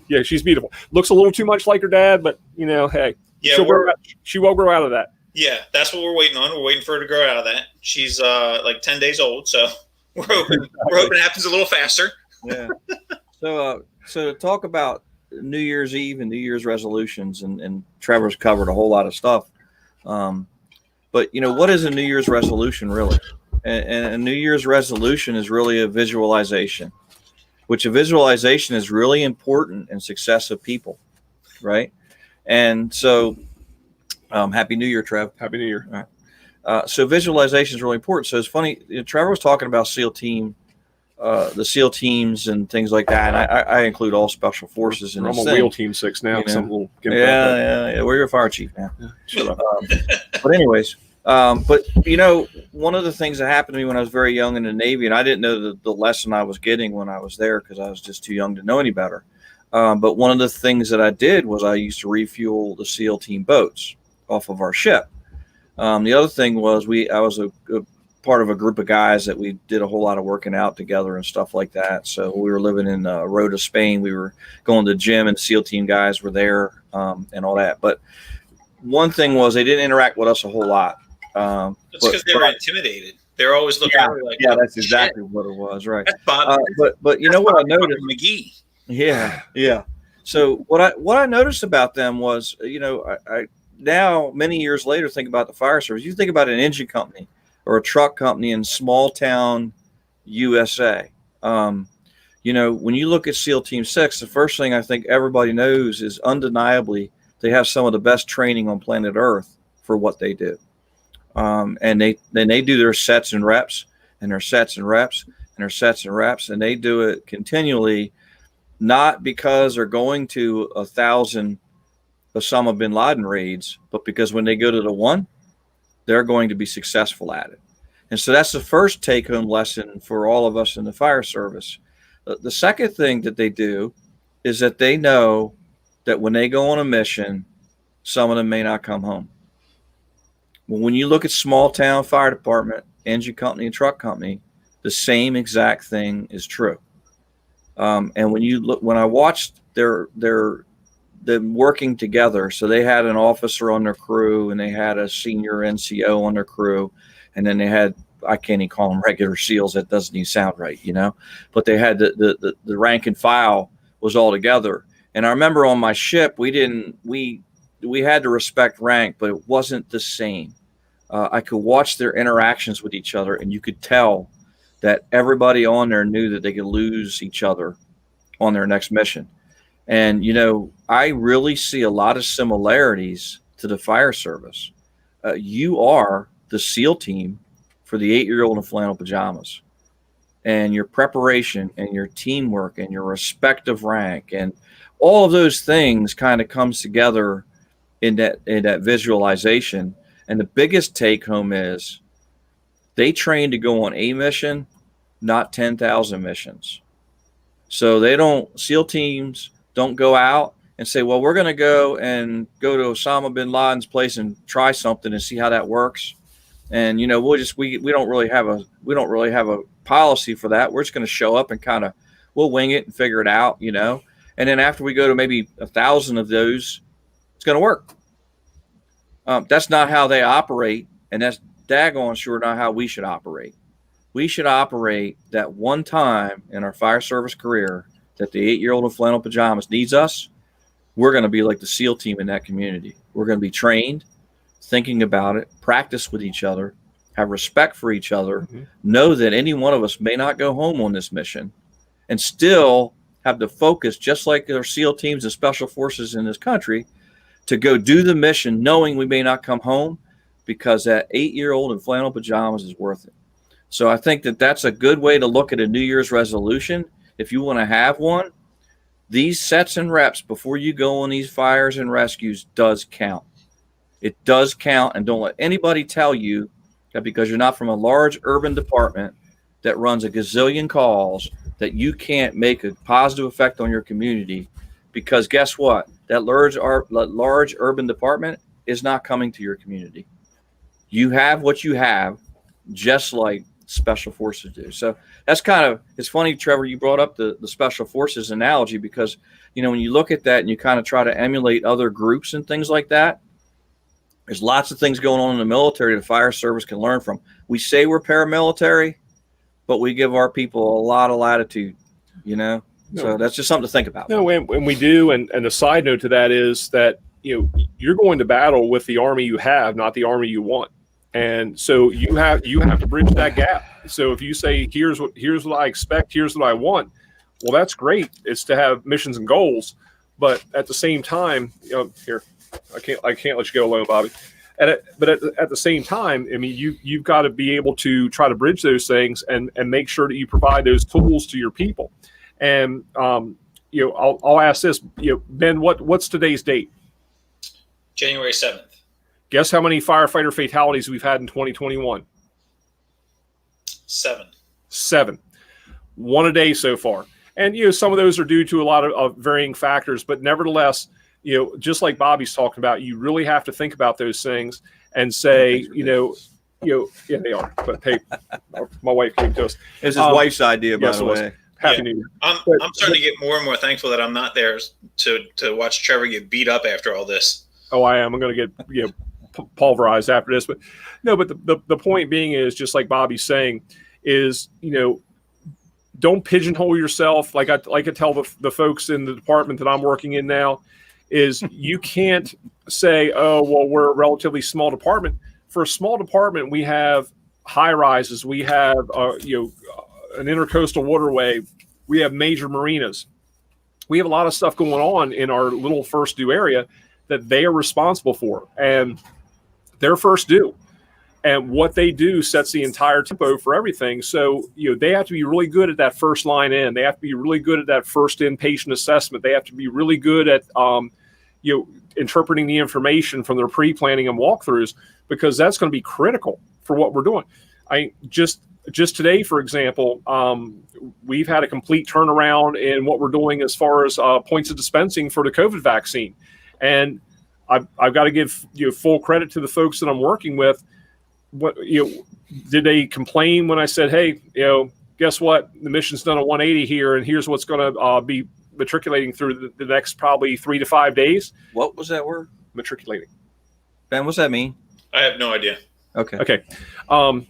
Yeah, she's beautiful. Looks a little too much like her dad, but hey, she will grow out of that. Yeah, that's what we're waiting on. We're waiting for her to grow out of that. She's like 10 days old, so we're hoping it happens a little faster. Yeah. So to talk about New Year's Eve and New Year's resolutions, and Trevor's covered a whole lot of stuff. But what is a New Year's resolution really? And a New Year's resolution is really a visualization, which a visualization is really important in success of people, right? And so, Happy New Year, Trev. Happy New Year. All right. So visualization is really important. So it's funny, Trevor was talking about SEAL team, the SEAL teams and things like that. And I include all special forces in I'm this on thing. Wheel Team 6 now. Yeah. We're your fire chief now. Shut up. But anyways, but one of the things that happened to me when I was very young in the Navy, and I didn't know the lesson I was getting when I was there because I was just too young to know any better. But one of the things that I did was I used to refuel the SEAL team boats off of our ship. The other thing was I was a part of a group of guys that we did a whole lot of working out together and stuff like that. So we were living in Rota, Spain. We were going to the gym, and the SEAL team guys were there and all that. But one thing was they didn't interact with us a whole lot. It's because they were intimidated. They're always looking at me like, yeah, that's exactly what it was, right? That's Bob. But you know what I noticed? McGee. Yeah. So what I noticed about them was, I now many years later think about the fire service. You think about an engine company or a truck company in small town USA. When you look at SEAL Team 6, the first thing I think everybody knows is undeniably they have some of the best training on planet Earth for what they do. And they do their sets and reps and their sets and reps and their sets and reps, and they do it continually, not because they're going to 1,000 Osama bin Laden raids, but because when they go to the one, they're going to be successful at it. And so that's the first take-home lesson for all of us in the fire service. The second thing that they do is that they know that when they go on a mission, some of them may not come home. Well, when you look at small town fire department, engine company, and truck company, the same exact thing is true. And when I watched them working together, so they had an officer on their crew and they had a senior NCO on their crew, and then they had, I can't even call them regular SEALs. That doesn't even sound right, but they had the rank and file was all together. And I remember on my ship, we had to respect rank, but it wasn't the same. I could watch their interactions with each other, and you could tell that everybody on there knew that they could lose each other on their next mission. And, I really see a lot of similarities to the fire service. You are the SEAL team for the 8-year-old in flannel pajamas, and your preparation and your teamwork and your respective rank and all of those things kind of comes together in that visualization. And the biggest take home is they train to go on a mission, not 10,000 missions. So SEAL teams don't go out and say, well, we're going to go to Osama bin Laden's place and try something and see how that works. And, we don't really have a policy for that. We're just going to show up and we'll wing it and figure it out, and then after we go to maybe 1,000 of those, it's going to work. That's not how they operate. And that's daggone sure not how we should operate. We should operate that one time in our fire service career that the 8-year-old in flannel pajamas needs us. We're going to be like the SEAL team in that community. We're going to be trained, thinking about it, practice with each other, have respect for each other, know that any one of us may not go home on this mission, and still have the focus, just like our SEAL teams and special forces in this country, to go do the mission knowing we may not come home, because that 8-year-old in flannel pajamas is worth it. So I think that that's a good way to look at a New Year's resolution. If you want to have one, these sets and reps before you go on these fires and rescues does count. It does count, and don't let anybody tell you that because you're not from a large urban department that runs a gazillion calls that you can't make a positive effect on your community, because guess what? That large urban department is not coming to your community. You have what you have, just like special forces do. So that's it's funny, Trevor, you brought up the special forces analogy, because, when you look at that and you kind of try to emulate other groups and things like that, there's lots of things going on in the military the fire service can learn from. We say we're paramilitary, but we give our people a lot of latitude, So that's just something to think about. No, and we do. And a side note to that is that, you're going to battle with the army you have, not the army you want. And so you have to bridge that gap. So if you say, here's what I expect, here's what I want, well, that's great. It's to have missions and goals. But at the same time, here, I can't let you go alone, Bobby. But at the same time, I mean, you've got to be able to try to bridge those things and make sure that you provide those tools to your people. And I'll ask this, Ben, what's today's date? January 7th. Guess how many firefighter fatalities we've had in 2021? 7. One a day so far. And some of those are due to a lot of varying factors, but nevertheless, just like Bobby's talking about, you really have to think about those things and say, yeah, they are. But hey, my wife came to us. It's his wife's idea, by the way. Happy New Year. I'm starting to get more and more thankful that I'm not there to watch Trevor get beat up after all this. Oh, I am. I'm going to get pulverized after this, but no. But the point being is, just like Bobby's saying, is don't pigeonhole yourself. Like I tell the folks in the department that I'm working in now, is you can't say, oh, well, we're a relatively small department. For a small department, we have high rises, we have an intercoastal waterway, we have major marinas, we have a lot of stuff going on in our little first due area that they are responsible for, and they're first due. And what they do sets the entire tempo for everything. So, they have to be really good at that first line in. They have to be really good at that first inpatient assessment. They have to be really good at, interpreting the information from their pre-planning and walkthroughs, because that's going to be critical for what we're doing. Just today, for example, we've had a complete turnaround in what we're doing as far as points of dispensing for the COVID vaccine. And I've got to give full credit to the folks that I'm working with. What did they complain when I said, hey, guess what? The mission's done a 180 here, and here's what's going to be matriculating through the next probably 3 to 5 days. What was that word? Matriculating. Ben, what's that mean? I have no idea. Okay. I'll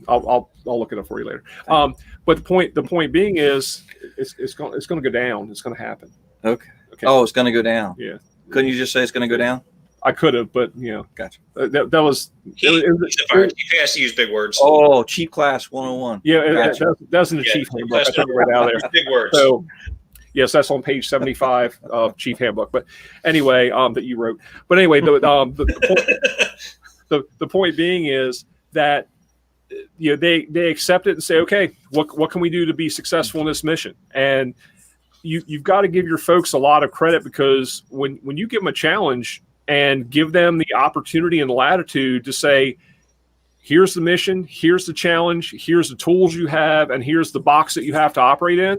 look it up for you later. But the point being is, it's going to go down. It's going to happen. Okay. Oh, it's going to go down. Yeah. Couldn't you just say it's going to go down? I could have, but gotcha. That was. He's a fire chief. He has to use big words. Oh, Chief Class 101. Yeah, gotcha. That's in the chief handbook. I took it right out there. Big words. So, yes, that's on page 75 of Chief Handbook. But anyway, that you wrote. But anyway, the point being is that they accept it and say, okay, what can we do to be successful in this mission? And you've got to give your folks a lot of credit, because when you give them a challenge and give them the opportunity and latitude to say, here's the mission, here's the challenge, here's the tools you have, and here's the box that you have to operate in,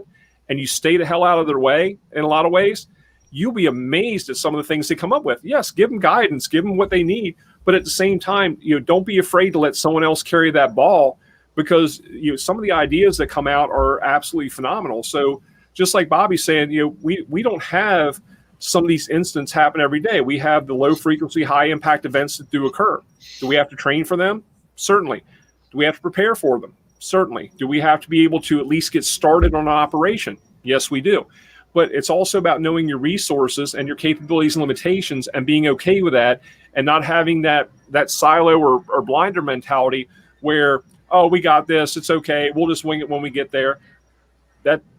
and you stay the hell out of their way in a lot of ways, you'll be amazed at some of the things they come up with. Yes, give them guidance, give them what they need, but at the same time, don't be afraid to let someone else carry that ball, because some of the ideas that come out are absolutely phenomenal. So just like Bobby's saying, we don't have some of these incidents happen every day. We have the low frequency, high impact events that do occur. Do we have to train for them? Certainly. Do we have to prepare for them? Certainly. Do we have to be able to at least get started on an operation? Yes, we do. But it's also about knowing your resources and your capabilities and limitations, and being okay with that, and not having that silo or blinder mentality where, oh, we got this, it's okay, we'll just wing it when we get there.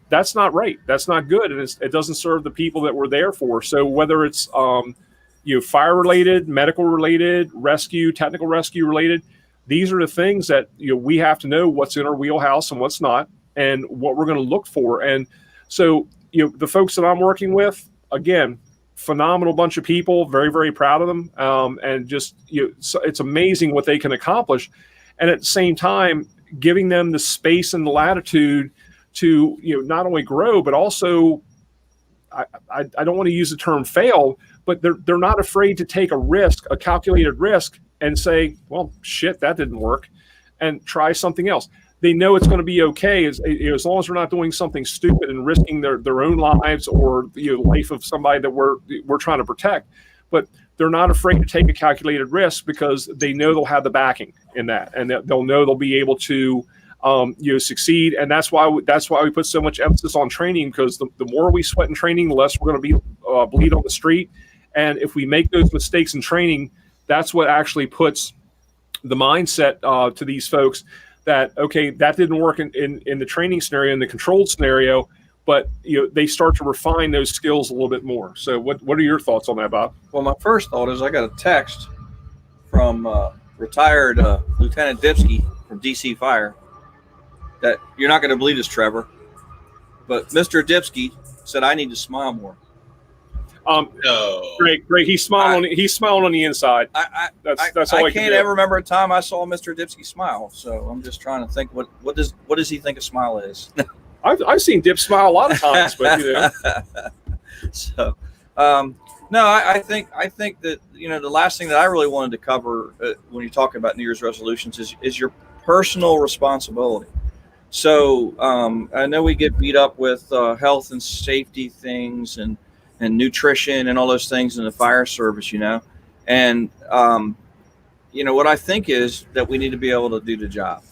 That's not right. That's not good, and it doesn't serve the people that we're there for. So whether it's fire related, medical related, rescue, technical rescue related, these are the things that we have to know what's in our wheelhouse and what's not, and what we're going to look for. And so the folks that I'm working with, again, phenomenal bunch of people, very, very proud of them, and just so it's amazing what they can accomplish, and at the same time giving them the space and the latitude to not only grow, but also I don't want to use the term fail, but they're not afraid to take a risk, a calculated risk, and say, well, shit, that didn't work, and try something else. They know it's going to be okay as long as they're not doing something stupid and risking their own lives or the life of somebody that we're trying to protect. But they're not afraid to take a calculated risk, because they know they'll have the backing in that, and they'll know they'll be able to succeed. And that's why we put so much emphasis on training, because the more we sweat in training, the less we're going to be bleed on the street. And if we make those mistakes in training, that's what actually puts the mindset to these folks that, okay, that didn't work in the training scenario, in the controlled scenario, but they start to refine those skills a little bit more. So what are your thoughts on that, Bob? Well, my first thought is I got a text from retired Lieutenant Dipsky from DC Fire that you're not going to believe this, Trevor, but Mr. Dipsky said I need to smile more. No. Great. He's smiling. He's smiling on the inside. That's all I can't ever remember a time I saw Mr. Dipsky smile. So I'm just trying to think what does he think a smile is? I've seen Dip smile a lot of times, but So, no, I think that the last thing that I really wanted to cover when you're talking about New Year's resolutions is your personal responsibility. So I know we get beat up with health and safety things and nutrition and all those things in the fire service, and what I think is that we need to be able to do the job.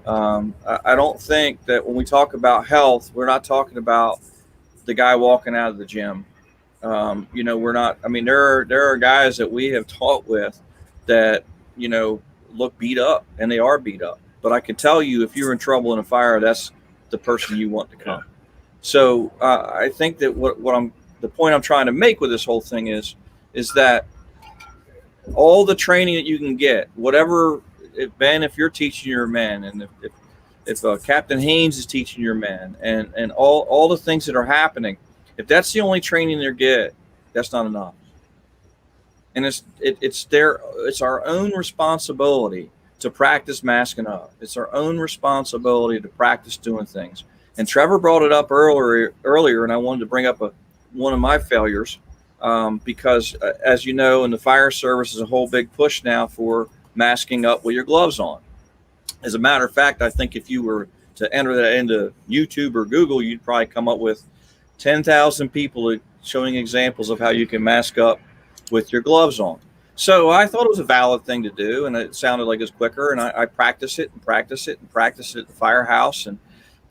I don't think that when we talk about health, we're not talking about the guy walking out of the gym. We're not. I mean, there are guys that we have taught with that look beat up, and they are beat up. But I can tell you, if you're in trouble in a fire, that's the person you want to come. So I think that the point I'm trying to make with this whole thing is that all the training that you can get, whatever, Ben, if you're teaching your men, and if Captain Haynes is teaching your men, and all the things that are happening, if that's the only training they get, that's not enough. And it's our own responsibility to practice masking up. It's our own responsibility to practice doing things. And Trevor brought it up earlier, and I wanted to bring up one of my failures, because as you know, in the fire service is a whole big push now for masking up with your gloves on. As a matter of fact, I think if you were to enter that into YouTube or Google, you'd probably come up with 10,000 people showing examples of how you can mask up with your gloves on. So I thought it was a valid thing to do, and it sounded like it was quicker. And I practiced it at the firehouse, and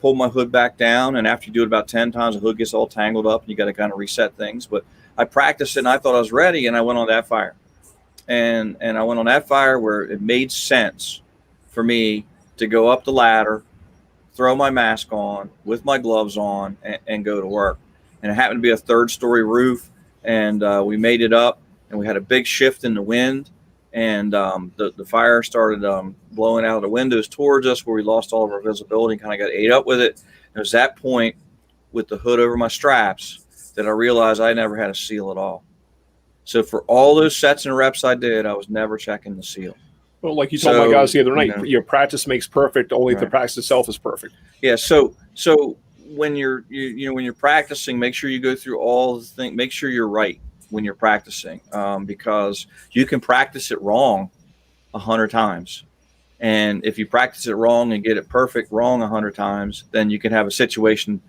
pulled my hood back down. And after you do it about 10 times, the hood gets all tangled up, and you got to kind of reset things. But I practiced it, and I thought I was ready, and I went on that fire. And I went on that fire where it made sense for me to go up the ladder, throw my mask on with my gloves on, and go to work. And it happened to be a 3rd-story roof, and we made it up, and we had a big shift in the wind, and the fire started blowing out of the windows towards us, where we lost all of our visibility and kind of got ate up with it. And it was that point, with the hood over my straps, that I realized I never had a seal at all. So for all those sets and reps I did, I was never checking the seal. Well, like you told my guys the other night, your practice makes perfect. Only if the practice itself is perfect. Yeah. So when you're when you're practicing, make sure you go through all the things. Make sure you're right when you're practicing, because you can practice it wrong 100 times, and if you practice it wrong and get it perfect wrong 100 times, then you can have a situation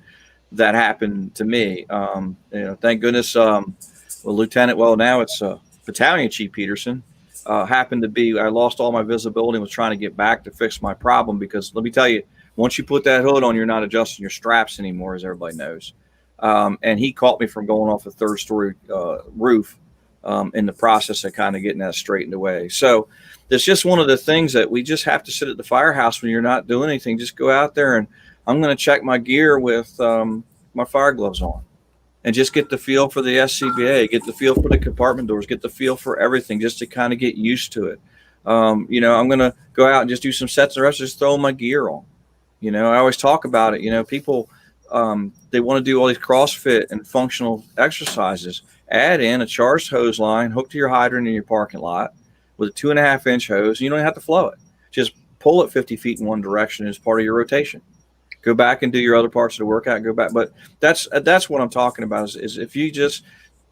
that happened to me. Thank goodness. Now it's Battalion Chief Peterson. Happened to be, I lost all my visibility and was trying to get back to fix my problem, because let me tell you, once you put that hood on, you're not adjusting your straps anymore, as everybody knows. And he caught me from going off a 3rd-story roof in the process of kind of getting that straightened away. So it's just one of the things that we just have to sit at the firehouse when you're not doing anything. Just go out there, and I'm going to check my gear with my fire gloves on, and just get the feel for the SCBA, get the feel for the compartment doors, get the feel for everything, just to kind of get used to it. I'm going to go out and just do some sets and reps, just throw my gear on. I always talk about it. People, they want to do all these CrossFit and functional exercises. Add in a charged hose line hooked to your hydrant in your parking lot with a 2.5-inch hose. You don't have to flow it. Just pull it 50 feet in one direction as part of your rotation. Go back and do your other parts of the workout. Go back, but that's what I'm talking about. Is if you just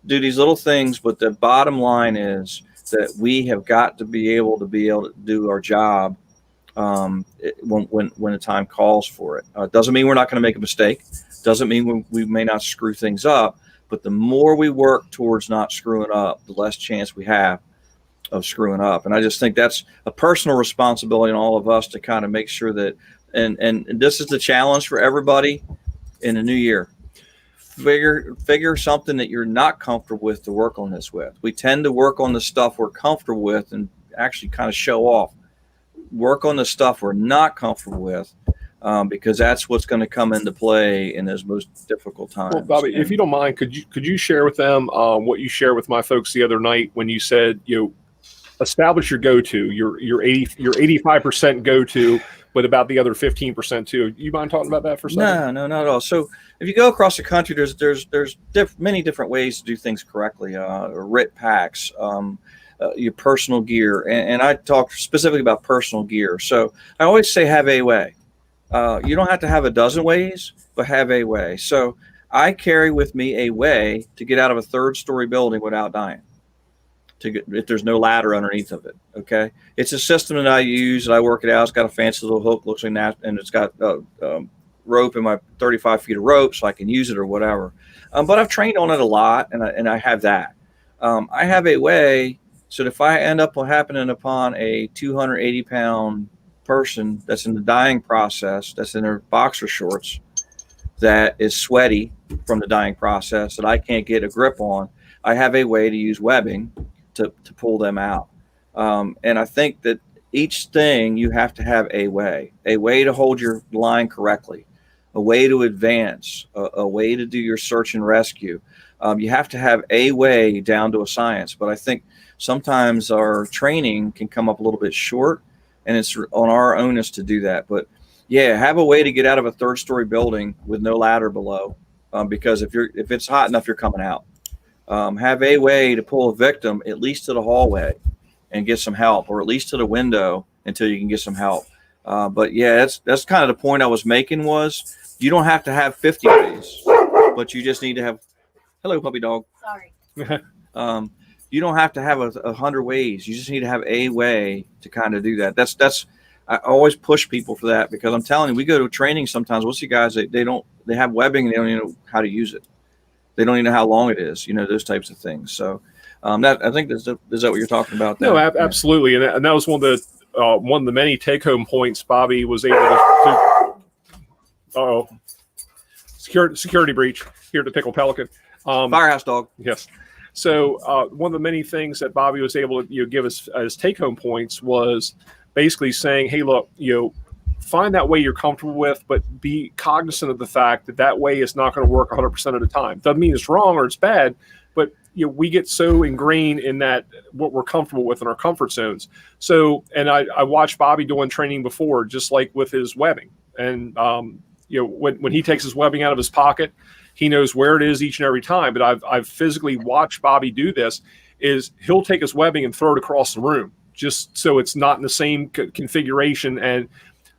do these little things, but the bottom line is that we have got to be able to do our job when the time calls for it. Doesn't mean we're not going to make a mistake. Doesn't mean we may not screw things up. But the more we work towards not screwing up, the less chance we have of screwing up. And I just think that's a personal responsibility on all of us to kind of make sure that and this is the challenge for everybody in the new year. Figure something that you're not comfortable with to work on this with. We tend to work on the stuff we're comfortable with and actually kind of show off. Work on the stuff we're not comfortable with, because that's what's going to come into play in those most difficult times. Well, Bobby, if you don't mind, could you share with them what you shared with my folks the other night when you said, establish your go-to, your 85% go-to, but about the other 15% too. You mind talking about that for a second? No, not at all. So if you go across the country, there's many different ways to do things correctly. RIT packs, your personal gear, and I talk specifically about personal gear. So I always say have a way. You don't have to have a dozen ways, but have a way. So I carry with me a way to get out of a third-story building without dying. If there's no ladder underneath of it, okay? It's a system that I use, and I work it out. It's got a fancy little hook, looks like that, and it's got rope in my 35 feet of rope, so I can use it or whatever. But I've trained on it a lot, and I have that. I have a way, so if I end up happening upon a 280-pound person that's in the dying process, that's in their boxer shorts, that is sweaty from the dying process, that I can't get a grip on, I have a way to use webbing to pull them out. And I think that each thing you have to have a way to hold your line correctly, a way to advance, a way to do your search and rescue. You have to have a way down to a science. But I think sometimes our training can come up a little bit short, and it's on our onus to do that. But yeah, have a way to get out of a third-story building with no ladder below, because if it's hot enough, you're coming out. Have a way to pull a victim at least to the hallway and get some help, or at least to the window until you can get some help. But yeah, that's kind of the point I was making, was you don't have to have 50 ways, but you just need to have, hello, puppy dog. Sorry. You don't have to have 100 ways. You just need to have a way to kind of do that. That's I always push people for that, because I'm telling you, we go to training sometimes. We'll see guys they have webbing and they don't even know how to use it. They don't even know how long it is, those types of things. So that, I think, is that what you're talking about there? No, absolutely. And that was one of the many take-home points Bobby was able to security breach here at the Pickle Pelican. Firehouse dog. Yes. So one of the many things that Bobby was able to give us as take-home points was basically saying, hey, look, find that way you're comfortable with, but be cognizant of the fact that way is not going to work 100% of the time. Doesn't mean it's wrong or it's bad, but we get so ingrained in that what we're comfortable with in our comfort zones. So, and I watched Bobby doing training before, just like with his webbing. And when he takes his webbing out of his pocket, he knows where it is each and every time. But I've physically watched Bobby do this. Is he'll take his webbing and throw it across the room, just so it's not in the same configuration. And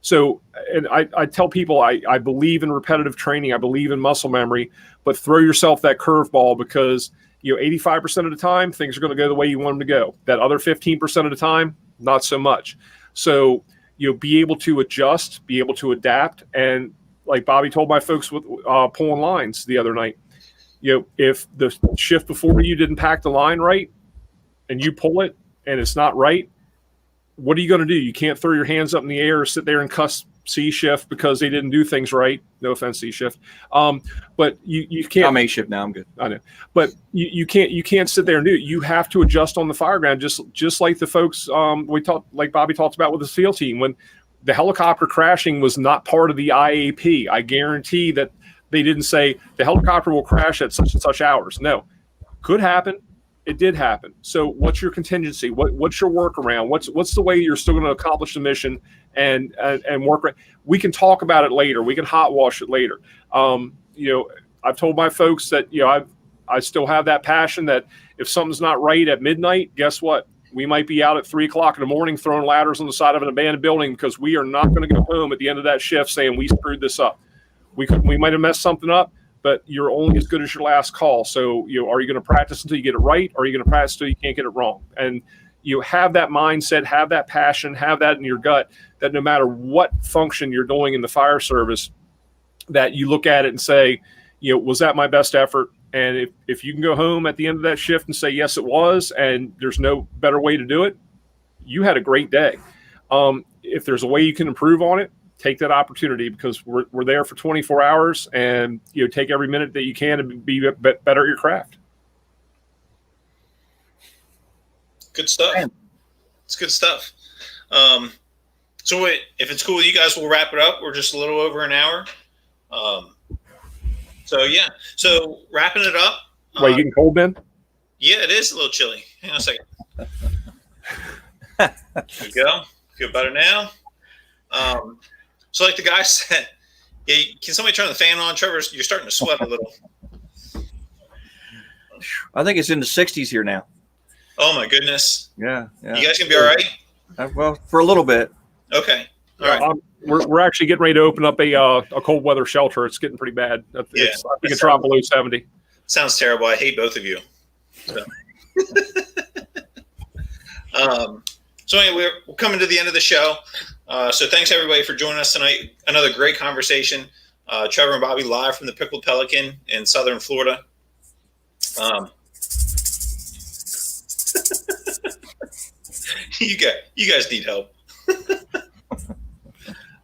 so, and I tell people, I believe in repetitive training. I believe in muscle memory, but throw yourself that curveball, because 85% of the time things are going to go the way you want them to go. That other 15% of the time, not so much. So be able to adjust, be able to adapt. And like Bobby told my folks with pulling lines the other night, if the shift before you didn't pack the line right and you pull it and it's not right, what are you going to do? You can't throw your hands up in the air or sit there and cuss C shift because they didn't do things right. No offense, C shift. But you can't. I'm A shift now. I'm good. I know, but you can't sit there and do it. You have to adjust on the fire ground, just like the folks like Bobby talked about with the SEAL team. When the helicopter crashing was not part of the IAP, I guarantee that they didn't say the helicopter will crash at such and such hours. No, could happen. It did happen. So what's your contingency? What's your workaround? What's the way you're still going to accomplish the mission and work? We can talk about it later. We can hot wash it later. I've told my folks that, I still have that passion that if something's not right at midnight, guess what? We might be out at 3:00 in the morning throwing ladders on the side of an abandoned building, because we are not going to go home at the end of that shift saying we screwed this up. We might have messed something up, but you're only as good as your last call. So, are you going to practice until you get it right? Or are you going to practice until you can't get it wrong? And you have that mindset, have that passion, have that in your gut, that no matter what function you're doing in the fire service, that you look at it and say, was that my best effort? And if you can go home at the end of that shift and say, yes, it was, and there's no better way to do it, you had a great day. If there's a way you can improve on it, take that opportunity, because we're there for 24 hours, and take every minute that you can to be better at your craft. Good stuff. It's good stuff. So wait, if it's cool with you guys, we'll wrap it up. We're just a little over an hour. So wrapping it up. Wait, you getting cold, Ben? Yeah, it is a little chilly. Hang on a second. There we go. Feel better now. So like the guy said, yeah, can somebody turn the fan on? Trevor, you're starting to sweat a little. I think it's in the 60s here now. Oh my goodness. Yeah. You guys gonna be all right? Well, for a little bit. Okay. All right. We're actually getting ready to open up a cold weather shelter. It's getting pretty bad. I think it dropped below 70. Sounds terrible. I hate both of you. So, so anyway, we're coming to the end of the show. So thanks everybody for joining us tonight. Another great conversation. Trevor and Bobby live from the Pickled Pelican in Southern Florida. You guys need help.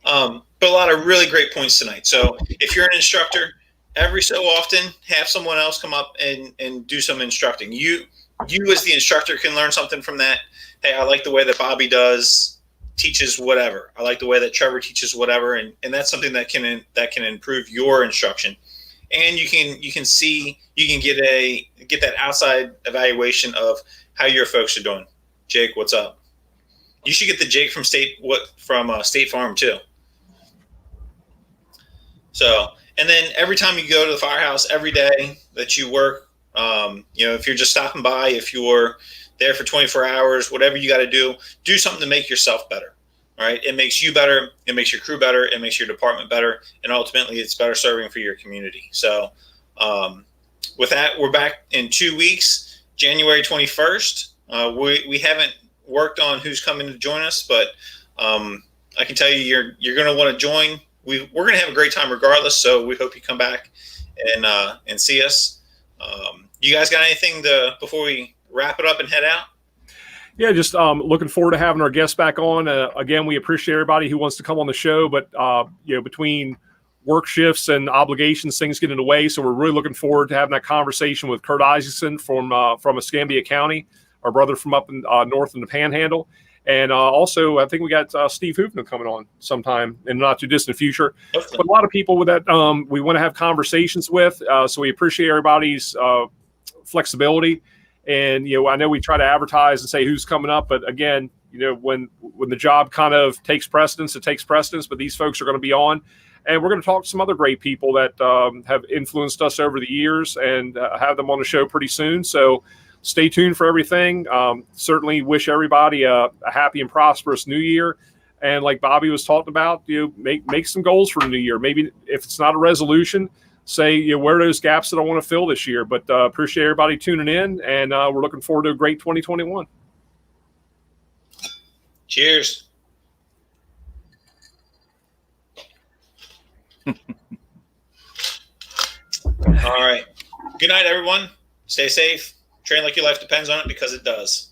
But a lot of really great points tonight. So if you're an instructor, every so often have someone else come up and do some instructing. You as the instructor can learn something from that. Hey, I like the way that Bobby teaches whatever. I like the way that Trevor teaches whatever, and that's something that can improve your instruction. And you can get that outside evaluation of how your folks are doing. Jake, what's up? You should get the Jake from State Farm too. So, and then every time you go to the firehouse, every day that you work, if you're just stopping by, if you're there for 24 hours, whatever you got to do something to make yourself better. All right. It makes you better. It makes your crew better. It makes your department better. And ultimately it's better serving for your community. So, with that, we're back in 2 weeks, January 21st. We haven't worked on who's coming to join us, but, I can tell you, you're going to want to join. We're going to have a great time regardless. So we hope you come back and see us. You guys got anything before we wrap it up and head out? Yeah, just looking forward to having our guests back on. Again, we appreciate everybody who wants to come on the show, but between work shifts and obligations, things get in the way. So we're really looking forward to having that conversation with Kurt Isaacson from Escambia County, our brother from up in north in the Panhandle. And also, I think we got Steve Hoopner coming on sometime in the not too distant future. Hopefully. But a lot of people with that we want to have conversations with. So we appreciate everybody's flexibility. And I know we try to advertise and say who's coming up, but again, when the job kind of takes precedence, it takes precedence. But these folks are going to be on, and we're going to talk to some other great people that have influenced us over the years, and have them on the show pretty soon. So stay tuned for everything. Certainly wish everybody a happy and prosperous new year. And like Bobby was talking about, make some goals for the new year. Maybe if it's not a resolution, say, where are those gaps that I want to fill this year? But appreciate everybody tuning in, and we're looking forward to a great 2021. Cheers. All right. Good night, everyone. Stay safe. Train like your life depends on it, because it does.